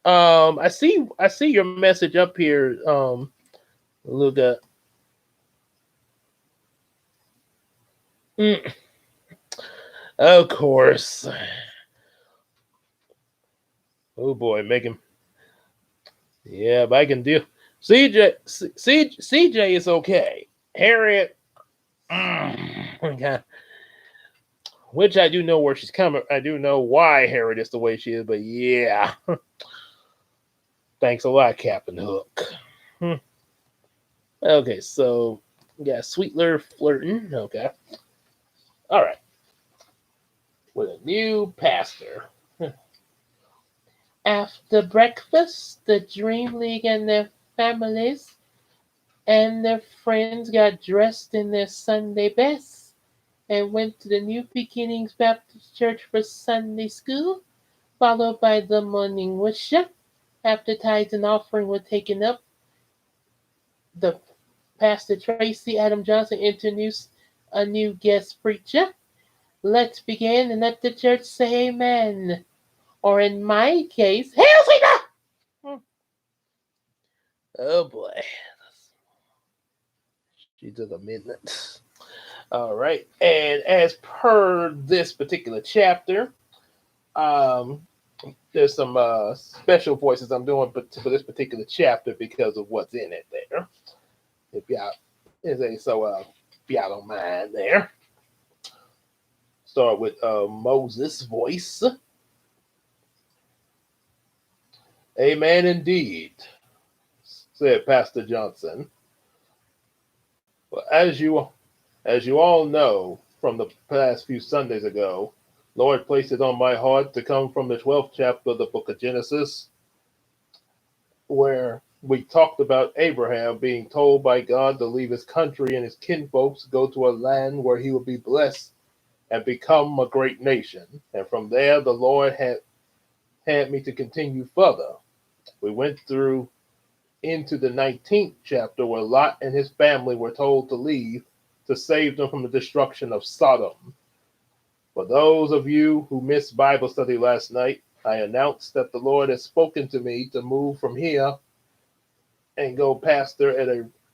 I see your message up here, Luca. Mm, of course. Oh boy, make him. Yeah, but I can deal. CJ is okay. Harriet, okay. Which I do know where she's coming. I do know why Harriet is the way she is, but yeah. Thanks a lot, Captain Hook. Hmm. Okay, so we got Sweetler flirting. Okay. All right. With a new pastor. After breakfast, the Dream League and their families and their friends got dressed in their Sunday best and went to the New Beginnings Baptist Church for Sunday school, followed by the morning worship. After tithes and offering were taken up, the Pastor Tracy Adam Johnson introduced a new guest preacher. Let's begin and let the church say amen. Or in my case, Hail Caesar! Oh boy. She took a minute. All right. And as per this particular chapter, um, there's some special voices I'm doing for this particular chapter because of what's in it there. If y'all if y'all don't mind there. Start with Moses' voice. Amen indeed, said Pastor Johnson. Well, as you all know from the past few Sundays ago, Lord placed it on my heart to come from the 12th chapter of the book of Genesis, where we talked about Abraham being told by God to leave his country and his kinfolks, go to a land where he would be blessed and become a great nation. And from there, the Lord had me to continue further. We went through into the 19th chapter where Lot and his family were told to leave to save them from the destruction of Sodom. For those of you who missed Bible study last night, I announced that the Lord has spoken to me to move from here and go pastor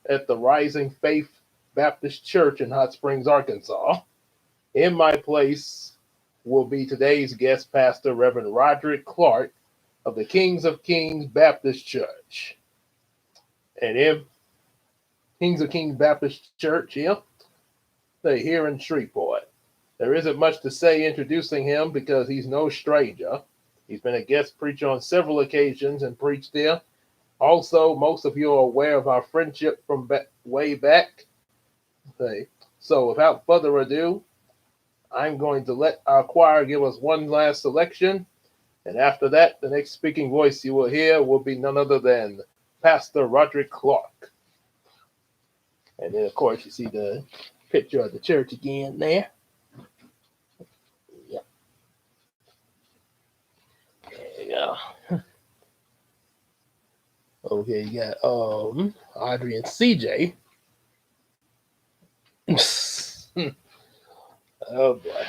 at the Rising Faith Baptist Church in Hot Springs, Arkansas. In my place will be today's guest pastor, Reverend Roderick Clark of the Kings of Kings Baptist Church. And in Kings of Kings Baptist Church, yeah, they're here in Shreveport. There isn't much to say introducing him because he's no stranger. He's been a guest preacher on several occasions and preached there. Also, most of you are aware of our friendship from way back. Okay. So, without further ado, I'm going to let our choir give us one last selection. And after that, the next speaking voice you will hear will be none other than Pastor Roderick Clark. And then, of course, you see the picture of the church again there. Yep. There you go. Okay, you got Audrey and CJ. Oh boy.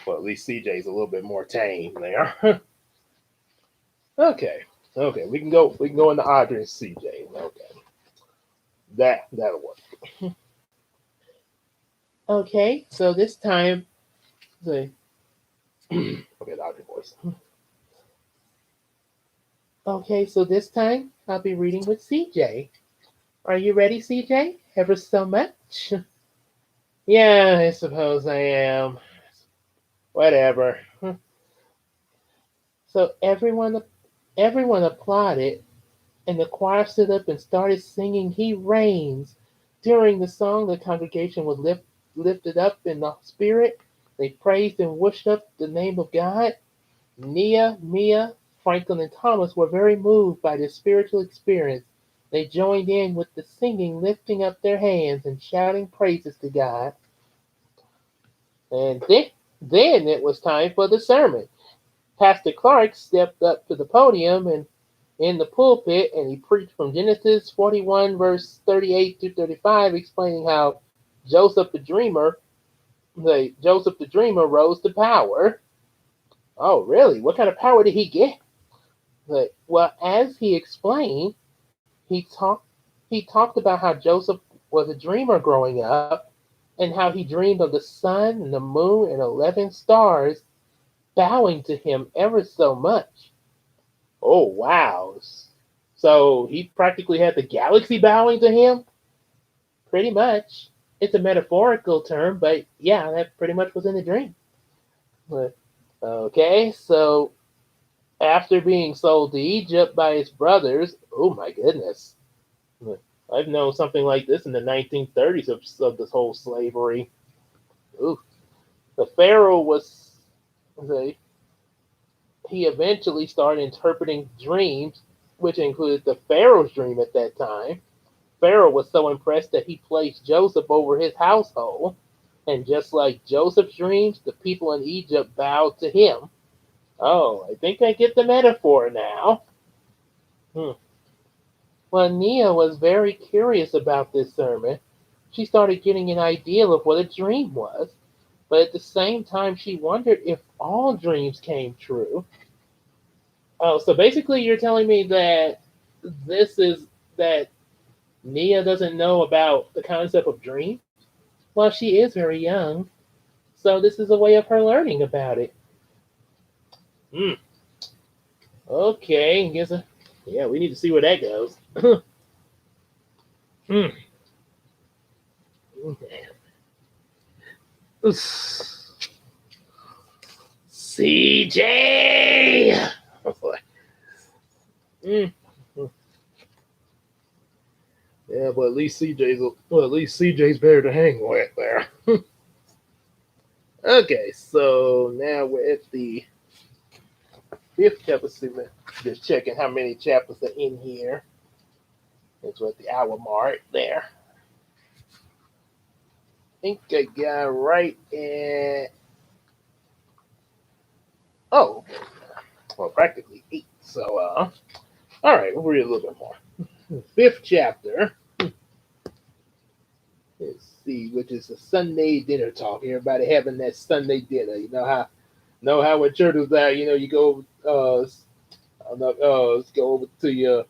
Well, at least CJ's a little bit more tame there. Okay. Okay, we can go into Audrey and CJ. Okay. That'll work. Okay, so this time okay, the Audrey voice. Okay, so this time I'll be reading with CJ. Are you ready, CJ? ever so much. Yeah, I suppose I am. Whatever. So everyone applauded, and the choir stood up and started singing "He Reigns." During the song, the congregation was lifted up in the spirit. They praised and worshiped the name of God. Nia, Mia, Franklin, and Thomas were very moved by this spiritual experience. They joined in with the singing, lifting up their hands and shouting praises to God. And then it was time for the sermon. Pastor Clark stepped up to the podium and in the pulpit and he preached from Genesis 41, verse 38 to 35, explaining how Joseph the dreamer, Joseph the dreamer rose to power. Oh, really? What kind of power did he get? Well, as he explained, he talked he talked about how Joseph was a dreamer growing up and how he dreamed of the sun and the moon and 11 stars bowing to him ever so much. Oh, wow. So he practically had the galaxy bowing to him? Pretty much. It's a metaphorical term, but yeah, that pretty much was in the dream. But, okay, so after being sold to Egypt by his brothers, oh my goodness. I've known something like this in the 1930s of this whole slavery. Ooh. The Pharaoh was, he eventually started interpreting dreams, which included the Pharaoh's dream at that time. Pharaoh was so impressed that he placed Joseph over his household. And just like Joseph's dreams, the people in Egypt bowed to him. Oh, I think I get the metaphor now. Hmm. Well, Nia was very curious about this sermon. She started getting an idea of what a dream was, but at the same time, she wondered if all dreams came true. Oh, so basically, you're telling me that this is that Nia doesn't know about the concept of dreams? Well, she is very young, so this is a way of her learning about it. Hmm. Okay, yeah, we need to see where that goes. Hmm. CJ. Mm. Yeah, but at least CJ's better to hang with there. Okay, so now we're at the fifth chapter. Just checking how many chapters are in here. It's at the hour mark there. I think I got right at oh, well, practically eight. So, all right, we'll read a little bit more. Fifth chapter. Let's see, which is a Sunday dinner talk. Everybody having that Sunday dinner. You know how when church is there, you go go over to your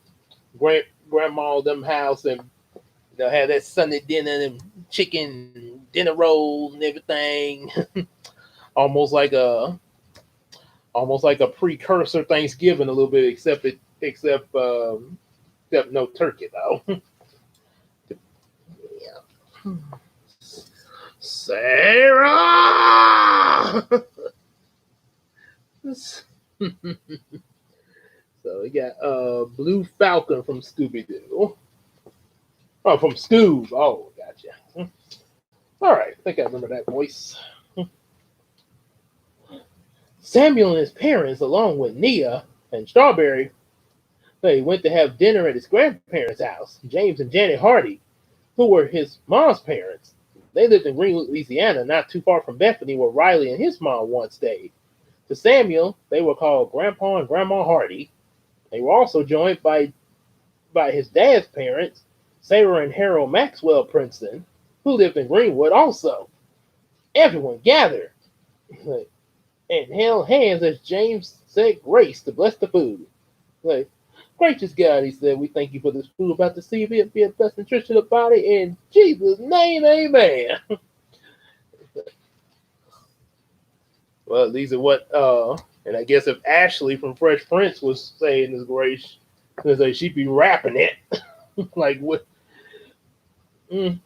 grandma them house and have that Sunday dinner and chicken dinner roll and everything. almost like a almost like a precursor Thanksgiving a little bit, except no turkey though. Yeah. Sarah. So we got Blue Falcon from Scooby Doo. Oh, from Scoob. Oh, gotcha. All right, I think I remember that voice. Samuel and his parents, along with Nia and Strawberry, they went to have dinner at his grandparents' house, James and Janet Hardy, who were his mom's parents. They lived in Greenwood, Louisiana, not too far from Bethany, where Riley and his mom once stayed. To Samuel, they were called Grandpa and Grandma Hardy. They were also joined by his dad's parents, Sarah and Harold Maxwell Princeton, who lived in Greenwood also. Everyone gathered and held hands as James said grace to bless the food. Like, gracious God, he said, we thank you for this food about to see it be a blessed nutrition to the body. In Jesus' name, amen. Well, these are what, and I guess if Ashley from Fresh Prince was saying this grace, she'd be rapping it. Like, what? Mm.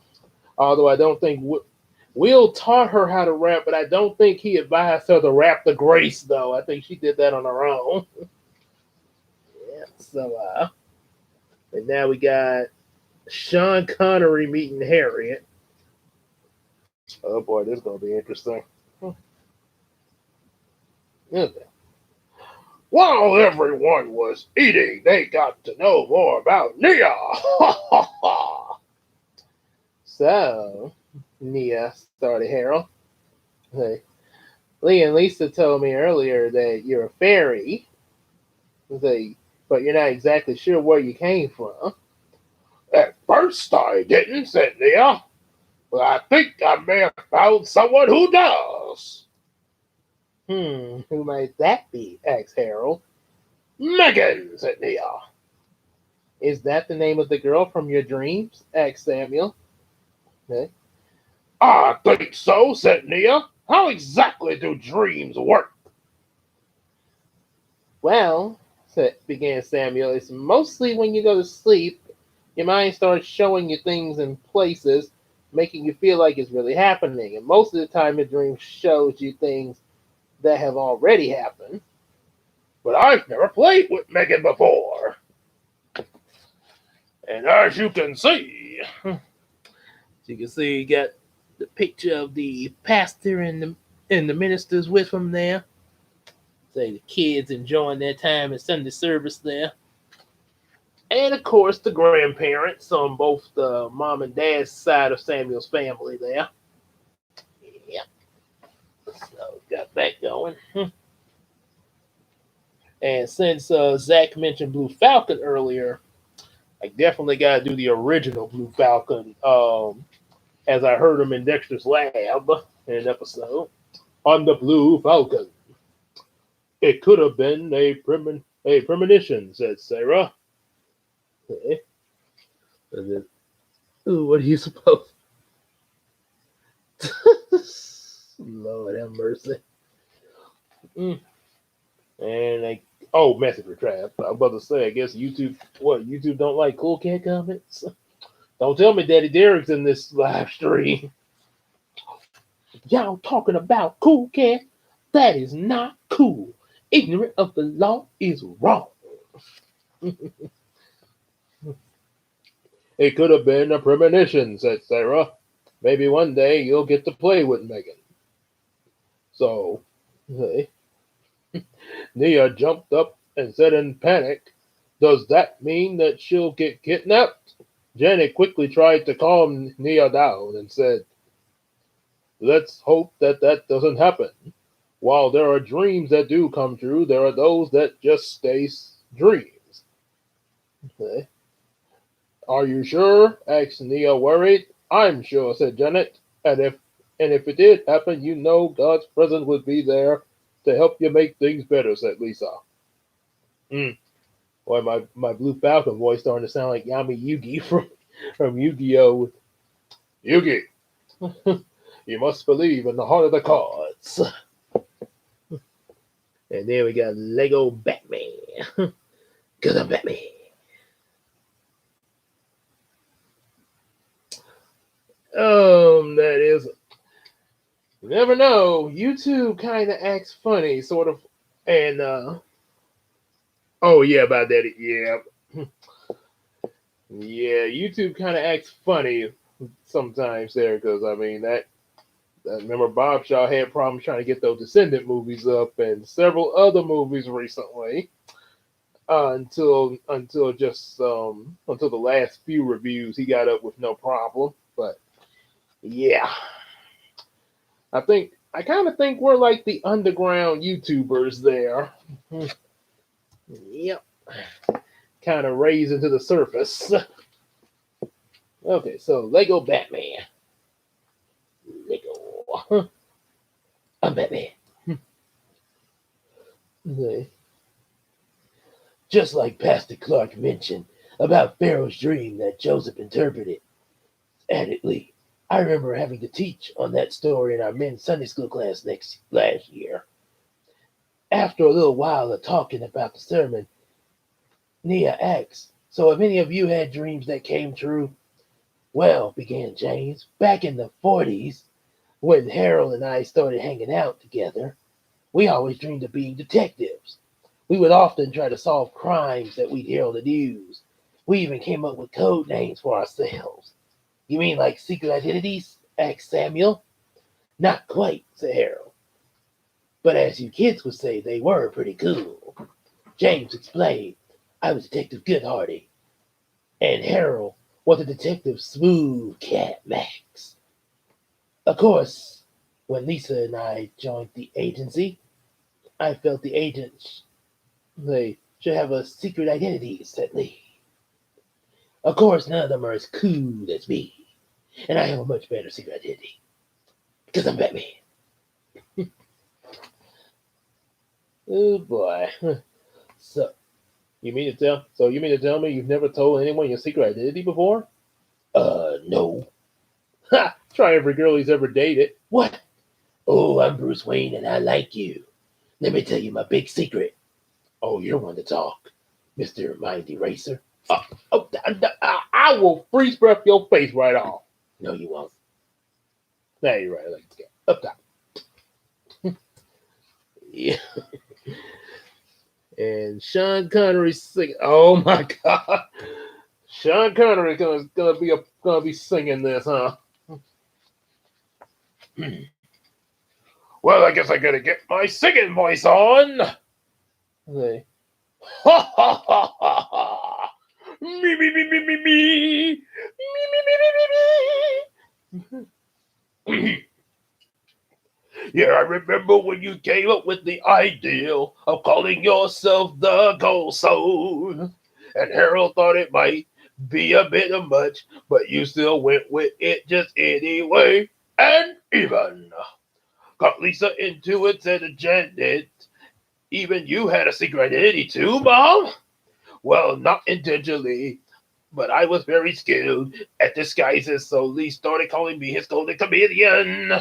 Although I don't think Will taught her how to rap, but I don't think he advised her to rap the Grace, though. I think she did that on her own. Yeah, so, and now we got Sean Connery meeting Harriet. Oh boy, this is going to be interesting. Okay. While everyone was eating, they got to know more about Nia. So, Nia started Harold. Hey, Lee and Lisa told me earlier that you're a fairy, they, but you're not exactly sure where you came from. At first I didn't, said Nia. But I think I may have found someone who does. Who might that be? Asked Harold. Megan, said Nia. Is that the name of the girl from your dreams? Asked Samuel. Okay. I think so, said Nia. How exactly do dreams work? Well, began Samuel, it's mostly when you go to sleep, your mind starts showing you things and places, making you feel like it's really happening. And most of the time, your dream shows you things that have already happened. But I've never played with Megan before. And as you can see, you got the picture of the pastor and the ministers with him there. Say the kids enjoying their time in Sunday service there. And of course, the grandparents on both the mom and dad's side of Samuel's family there. Yep. So got that going. And since Zach mentioned Blue Falcon earlier, I definitely got to do the original Blue Falcon, as I heard him in Dexter's Lab in an episode. On the Blue Falcon. It could have been a premonition, said Sarah. Okay. And then, ooh, what are you supposed? Lord have mercy. And Messenger Trap. I'm about to say, I guess YouTube don't like Cool Cat comments? Don't tell me Daddy Derek's in this live stream. Y'all talking about Cool Cat? That is not cool. Ignorant of the law is wrong. It could have been a premonition, said Sarah. Maybe one day you'll get to play with Megan. So, hey. Nia jumped up and said in panic, does that mean that she'll get kidnapped? Janet quickly tried to calm Nia down and said, let's hope that doesn't happen. While there are dreams that do come true, there are those that just stay dreams. Okay. Are you sure? Asked Nia, worried. I'm sure, said Janet. And if it did happen, you know God's presence would be there to help you make things better, said Lisa. Boy, my Blue Falcon voice starting to sound like Yami Yugi from Yu-Gi-Oh! Yugi, you must believe in the heart of the cards. And then we got Lego Batman. Cause I'm Batman. That is, you never know. YouTube kind of acts funny, sort of, and oh yeah, about that, yeah, yeah. YouTube kind of acts funny sometimes there, because I mean that. I remember Bob Shaw had problems trying to get those Descendant movies up, and several other movies recently. Until the last few reviews, he got up with no problem, but. Yeah, I kind of think we're like the underground YouTubers there. Yep, kind of raising to the surface. Okay, so Lego Batman. Lego. I'm Batman. Okay. Just like Pastor Clark mentioned about Pharaoh's dream that Joseph interpreted, added Lee. I remember having to teach on that story in our men's Sunday school class last year. After a little while of talking about the sermon, Nia asked, so have any of you had dreams that came true? Well, began James, back in the 40s, when Harold and I started hanging out together, we always dreamed of being detectives. We would often try to solve crimes that we'd hear on the news. We even came up with code names for ourselves. You mean like secret identities? Asked Samuel. Not quite, said Harold. But as you kids would say, they were pretty cool. James explained. I was Detective Goodharty, and Harold was a Detective Smooth Cat Max. Of course, when Lisa and I joined the agency, I felt the agents they should have a secret identity, said Lee. Of course, none of them are as cool as me, and I have a much better secret identity because I'm Batman. Oh boy! So you mean to tell me you've never told anyone your secret identity before? No. Ha! Try every girl he's ever dated. What? Oh, I'm Bruce Wayne, and I like you. Let me tell you my big secret. Oh, you're one to talk, Mr. Mind Eraser. I will freeze breath your face right off. No, you won't. Nah, you're right. Let's go. Up top. Yeah. And Sean Connery singing. Oh my God. Sean Connery gonna be singing this, huh? Well, I guess I gotta get my singing voice on. Okay. Ha ha ha ha ha. Me me me me me me me me me me me me. Yeah, I remember when you came up with the idea of calling yourself the Gold Soul. And Harold thought it might be a bit of much, but you still went with it just anyway. And even got Lisa into it, said Janet. Even you had a secret identity too, Mom? Well, not intentionally, but I was very skilled at disguises, so Lee started calling me his golden chameleon.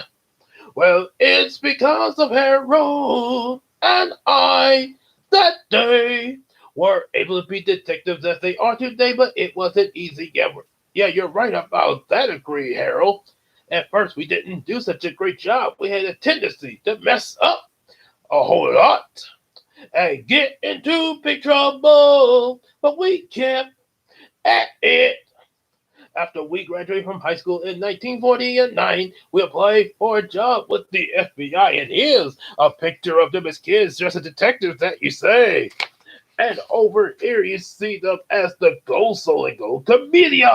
Well, it's because of Harold and I that day were able to be detectives as they are today, but it wasn't easy. Yeah, you're right about that, agree, Harold. At first, we didn't do such a great job. We had a tendency to mess up a whole lot and get into big trouble, but we kept at it. After we graduated from high school in 1949, we applied for a job with the FBI, and here's a picture of them as kids dressed as detectives that you say. And over here you see them as the Gold Soul and Gold Chameleon.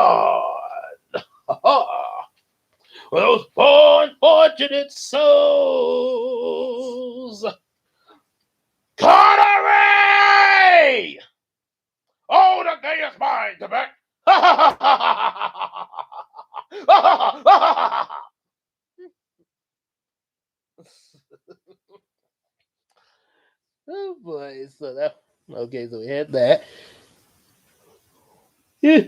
Those poor unfortunate souls. Connery! Oh, the day is mine, Quebec! Oh boy, so that okay, so we had that. Yeah.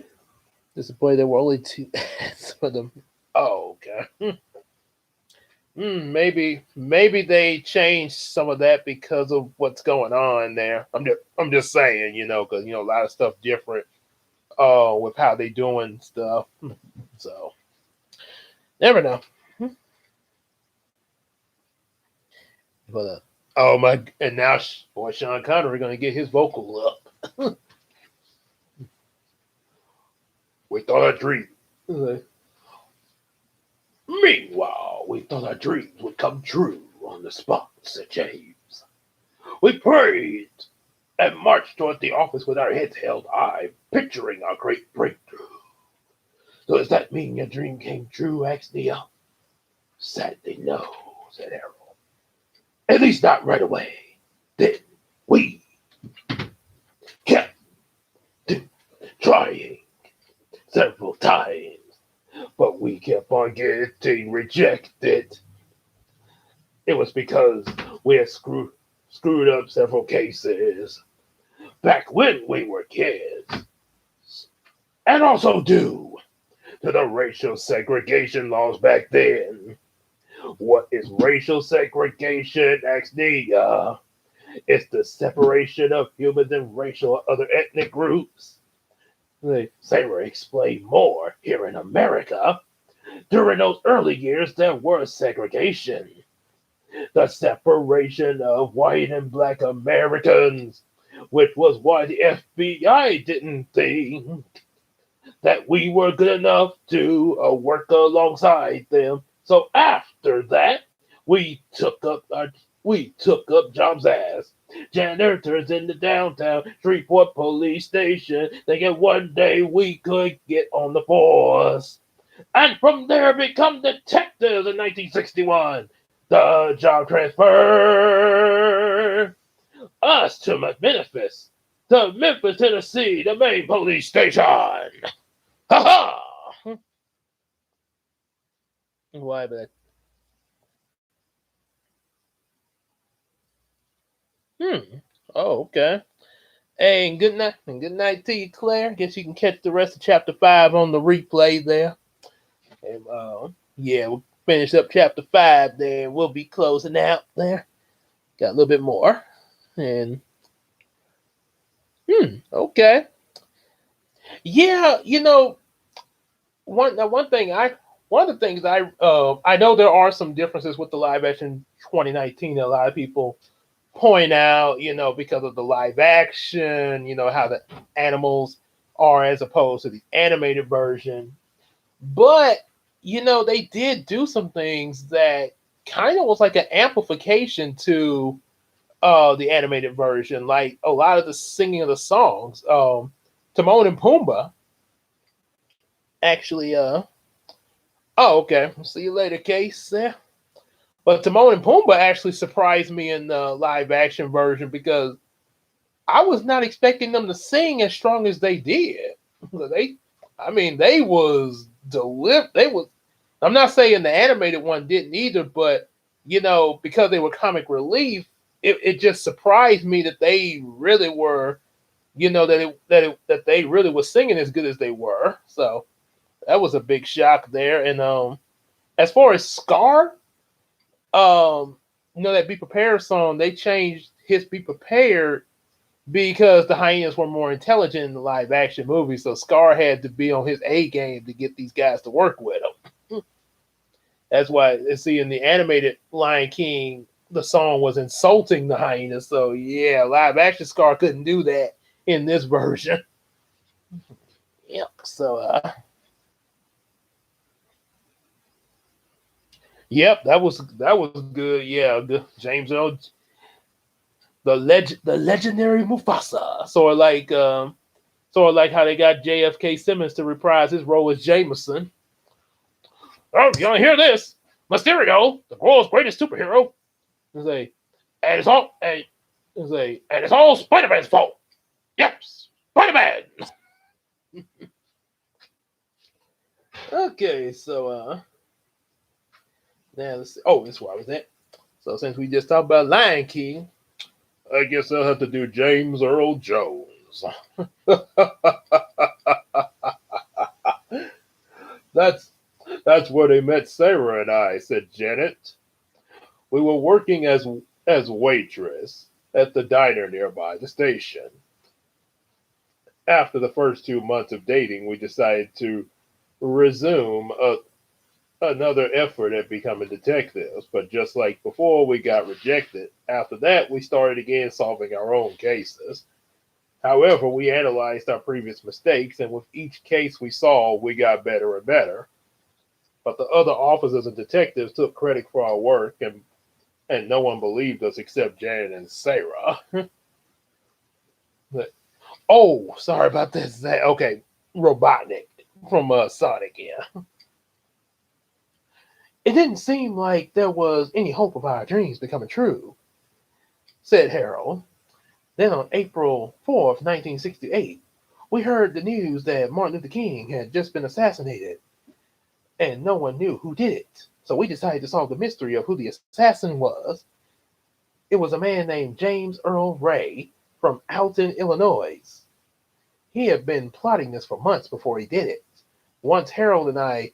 Disappointed there were only two ads for them. Oh, okay. Maybe they changed some of that because of what's going on there. I'm just saying, because a lot of stuff different with how they doing stuff. So never know. But oh my, and now boy Sean Connery gonna get his vocal up. We thought our dream. Meanwhile, we thought our dreams would come true on the spot, said James. We prayed and marched toward the office with our heads held high, picturing our great breakthrough. So does that mean your dream came true? Asked Nia. Sadly, no, said Harold. At least not right away. Then we kept trying several times, but we kept on getting rejected. It was because we had screwed up several cases back when we were kids, and also due to the racial segregation laws back then. What is racial segregation? Asked Nia. It's the separation of humans and racial or other ethnic groups. Sarah explained more. Here in America, during those early years, there was segregation. The separation of white and black Americans, which was why the FBI didn't think that we were good enough to work alongside them. So after that, we took up jobs as janitors in the downtown Shreveport police station, thinking one day we could get on the force. And from there become detectives in 1961. The job transfer us to Memphis, Tennessee, the main police station. Ha ha! Why, but Oh, okay. Hey, and good night to you, Claire. Guess you can catch the rest of chapter 5 on the replay there. And yeah, we'll finish up chapter 5 there, and we'll be closing out there. Got a little bit more. And okay. Yeah, one one thing I one of the things I know there are some differences with the live action 2019 that a lot of people point out, because of the live action, how the animals are as opposed to the animated version. But, they did do some things that kind of was like an amplification to the animated version, like a lot of the singing of the songs. Timon and Pumbaa actually, oh, okay. See you later, Case. Yeah. But Timon and Pumbaa actually surprised me in the live action version because I was not expecting them to sing as strong as they did. They was They was. I'm not saying the animated one didn't either, but because they were comic relief, it just surprised me that they really were, that they really were singing as good as they were. So that was a big shock there. And as far as Scar, that Be Prepared song, they changed his Be Prepared because the hyenas were more intelligent in the live action movie. So Scar had to be on his A game to get these guys to work with him. That's why, see, in the animated Lion King, the song was insulting the hyenas. So yeah, live action Scar couldn't do that in this version. Yep. So yep, that was good. Yeah, the James Earl, the legendary Mufasa. Sort of like how they got J.F.K. Simmons to reprise his role as Jameson. Oh, you want to hear this? Mysterio, the world's greatest superhero, and it's all Spider-Man's fault. Yep, Spider-Man. Okay, so now let's see. Oh, this is where I was at. So since we just talked about Lion King, I guess I'll have to do James Earl Jones. That's where they met Sarah and I, said Janet. We were working as waitress at the diner nearby the station. After the first 2 months of dating, we decided to resume another effort at becoming detectives. But just like before, we got rejected. After that, we started again solving our own cases. However, we analyzed our previous mistakes, and with each case we solved, we got better and better. But the other officers and detectives took credit for our work, and no one believed us except Janet and Sarah. Oh, sorry about this. Okay, Robotnik from Sonic, yeah. It didn't seem like there was any hope of our dreams becoming true, said Harold. Then on April 4th, 1968, we heard the news that Martin Luther King had just been assassinated, and no one knew who did it. So we decided to solve the mystery of who the assassin was. It was a man named James Earl Ray from Alton, Illinois. He had been plotting this for months before he did it. Once Harold and I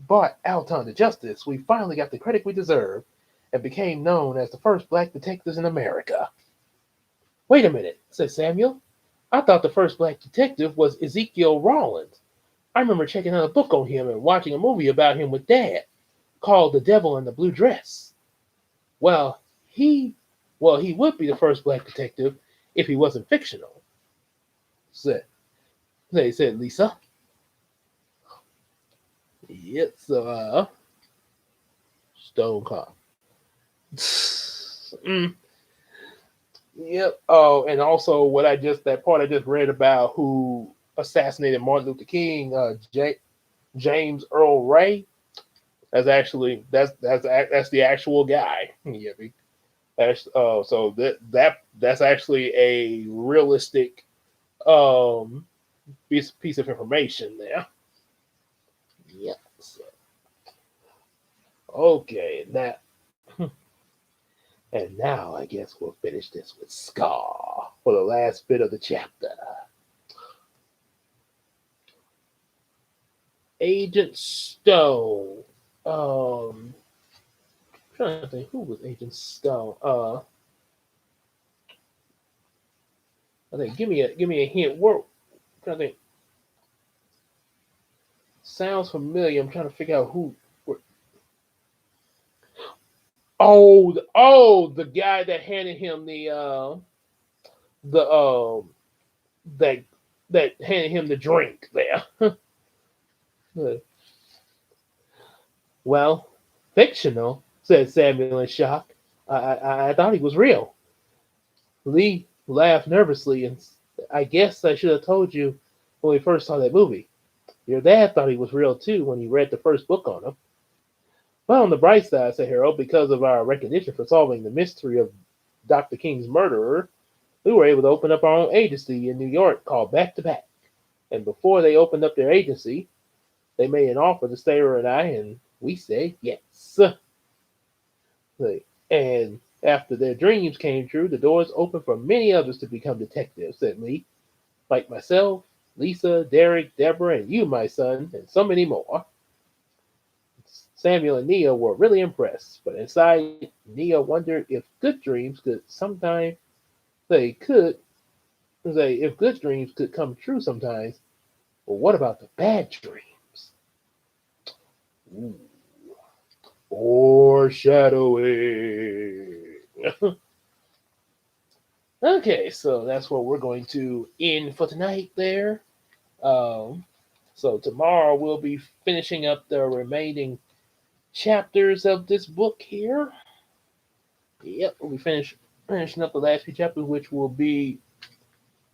brought Alton to justice, we finally got the credit we deserved and became known as the first black detectives in America. Wait a minute, said Samuel. I thought the first black detective was Ezekiel Rawlins. I remember checking out a book on him and watching a movie about him with Dad called The Devil in the Blue Dress. Well, he he would be the first black detective if he wasn't fictional, said said Lisa. Yep, so Stone Cold. Mm, yep. Oh, and also what I just that part I just read about who assassinated Martin Luther King, James Earl Ray. That's the actual guy. Yeah, that's so that's actually a realistic um piece of information there. Yeah. So, okay, now I guess we'll finish this with Scar for the last bit of the chapter. Agent Stone. I'm trying to think who was Agent Stone. I think give me a hint. I'm trying to think. Sounds familiar. I'm trying to figure out who. The guy that handed him the that handed him the drink there. Well, fictional, said Samuel in shock. I thought he was real. Lee laughed nervously, and I guess I should have told you when we first saw that movie. Your dad thought he was real too when he read the first book on him. Well, on the bright side, said Harold, because of our recognition for solving the mystery of Dr. King's murderer, we were able to open up our own agency in New York called Back to Back. And before they opened up their agency, they made an offer to Sarah and I, and we said yes. And after their dreams came true, the doors opened for many others to become detectives, said Lee, like myself, Lisa, Derek, Deborah, and you, my son, and so many more. Samuel and Nia were really impressed, but inside, Nia wondered if good dreams could sometimes they could say if good dreams could come true sometimes. But what about the bad dreams? Ooh, foreshadowing. Okay, so that's what we're going to end for tonight there. Um, so tomorrow we'll be finishing up the remaining chapters of this book here. Yep, we'll be finishing up the last few chapters, which will be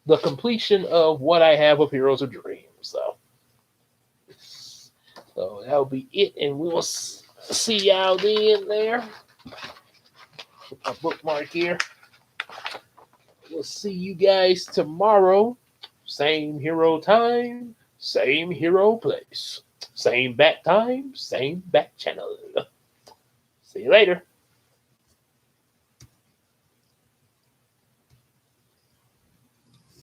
the completion of what I have of Heroes of Dreams. So that'll be it, and we will see y'all then there. Put my bookmark here. We'll see you guys tomorrow. Same hero time, same hero place. Same back time, same back channel. See you later.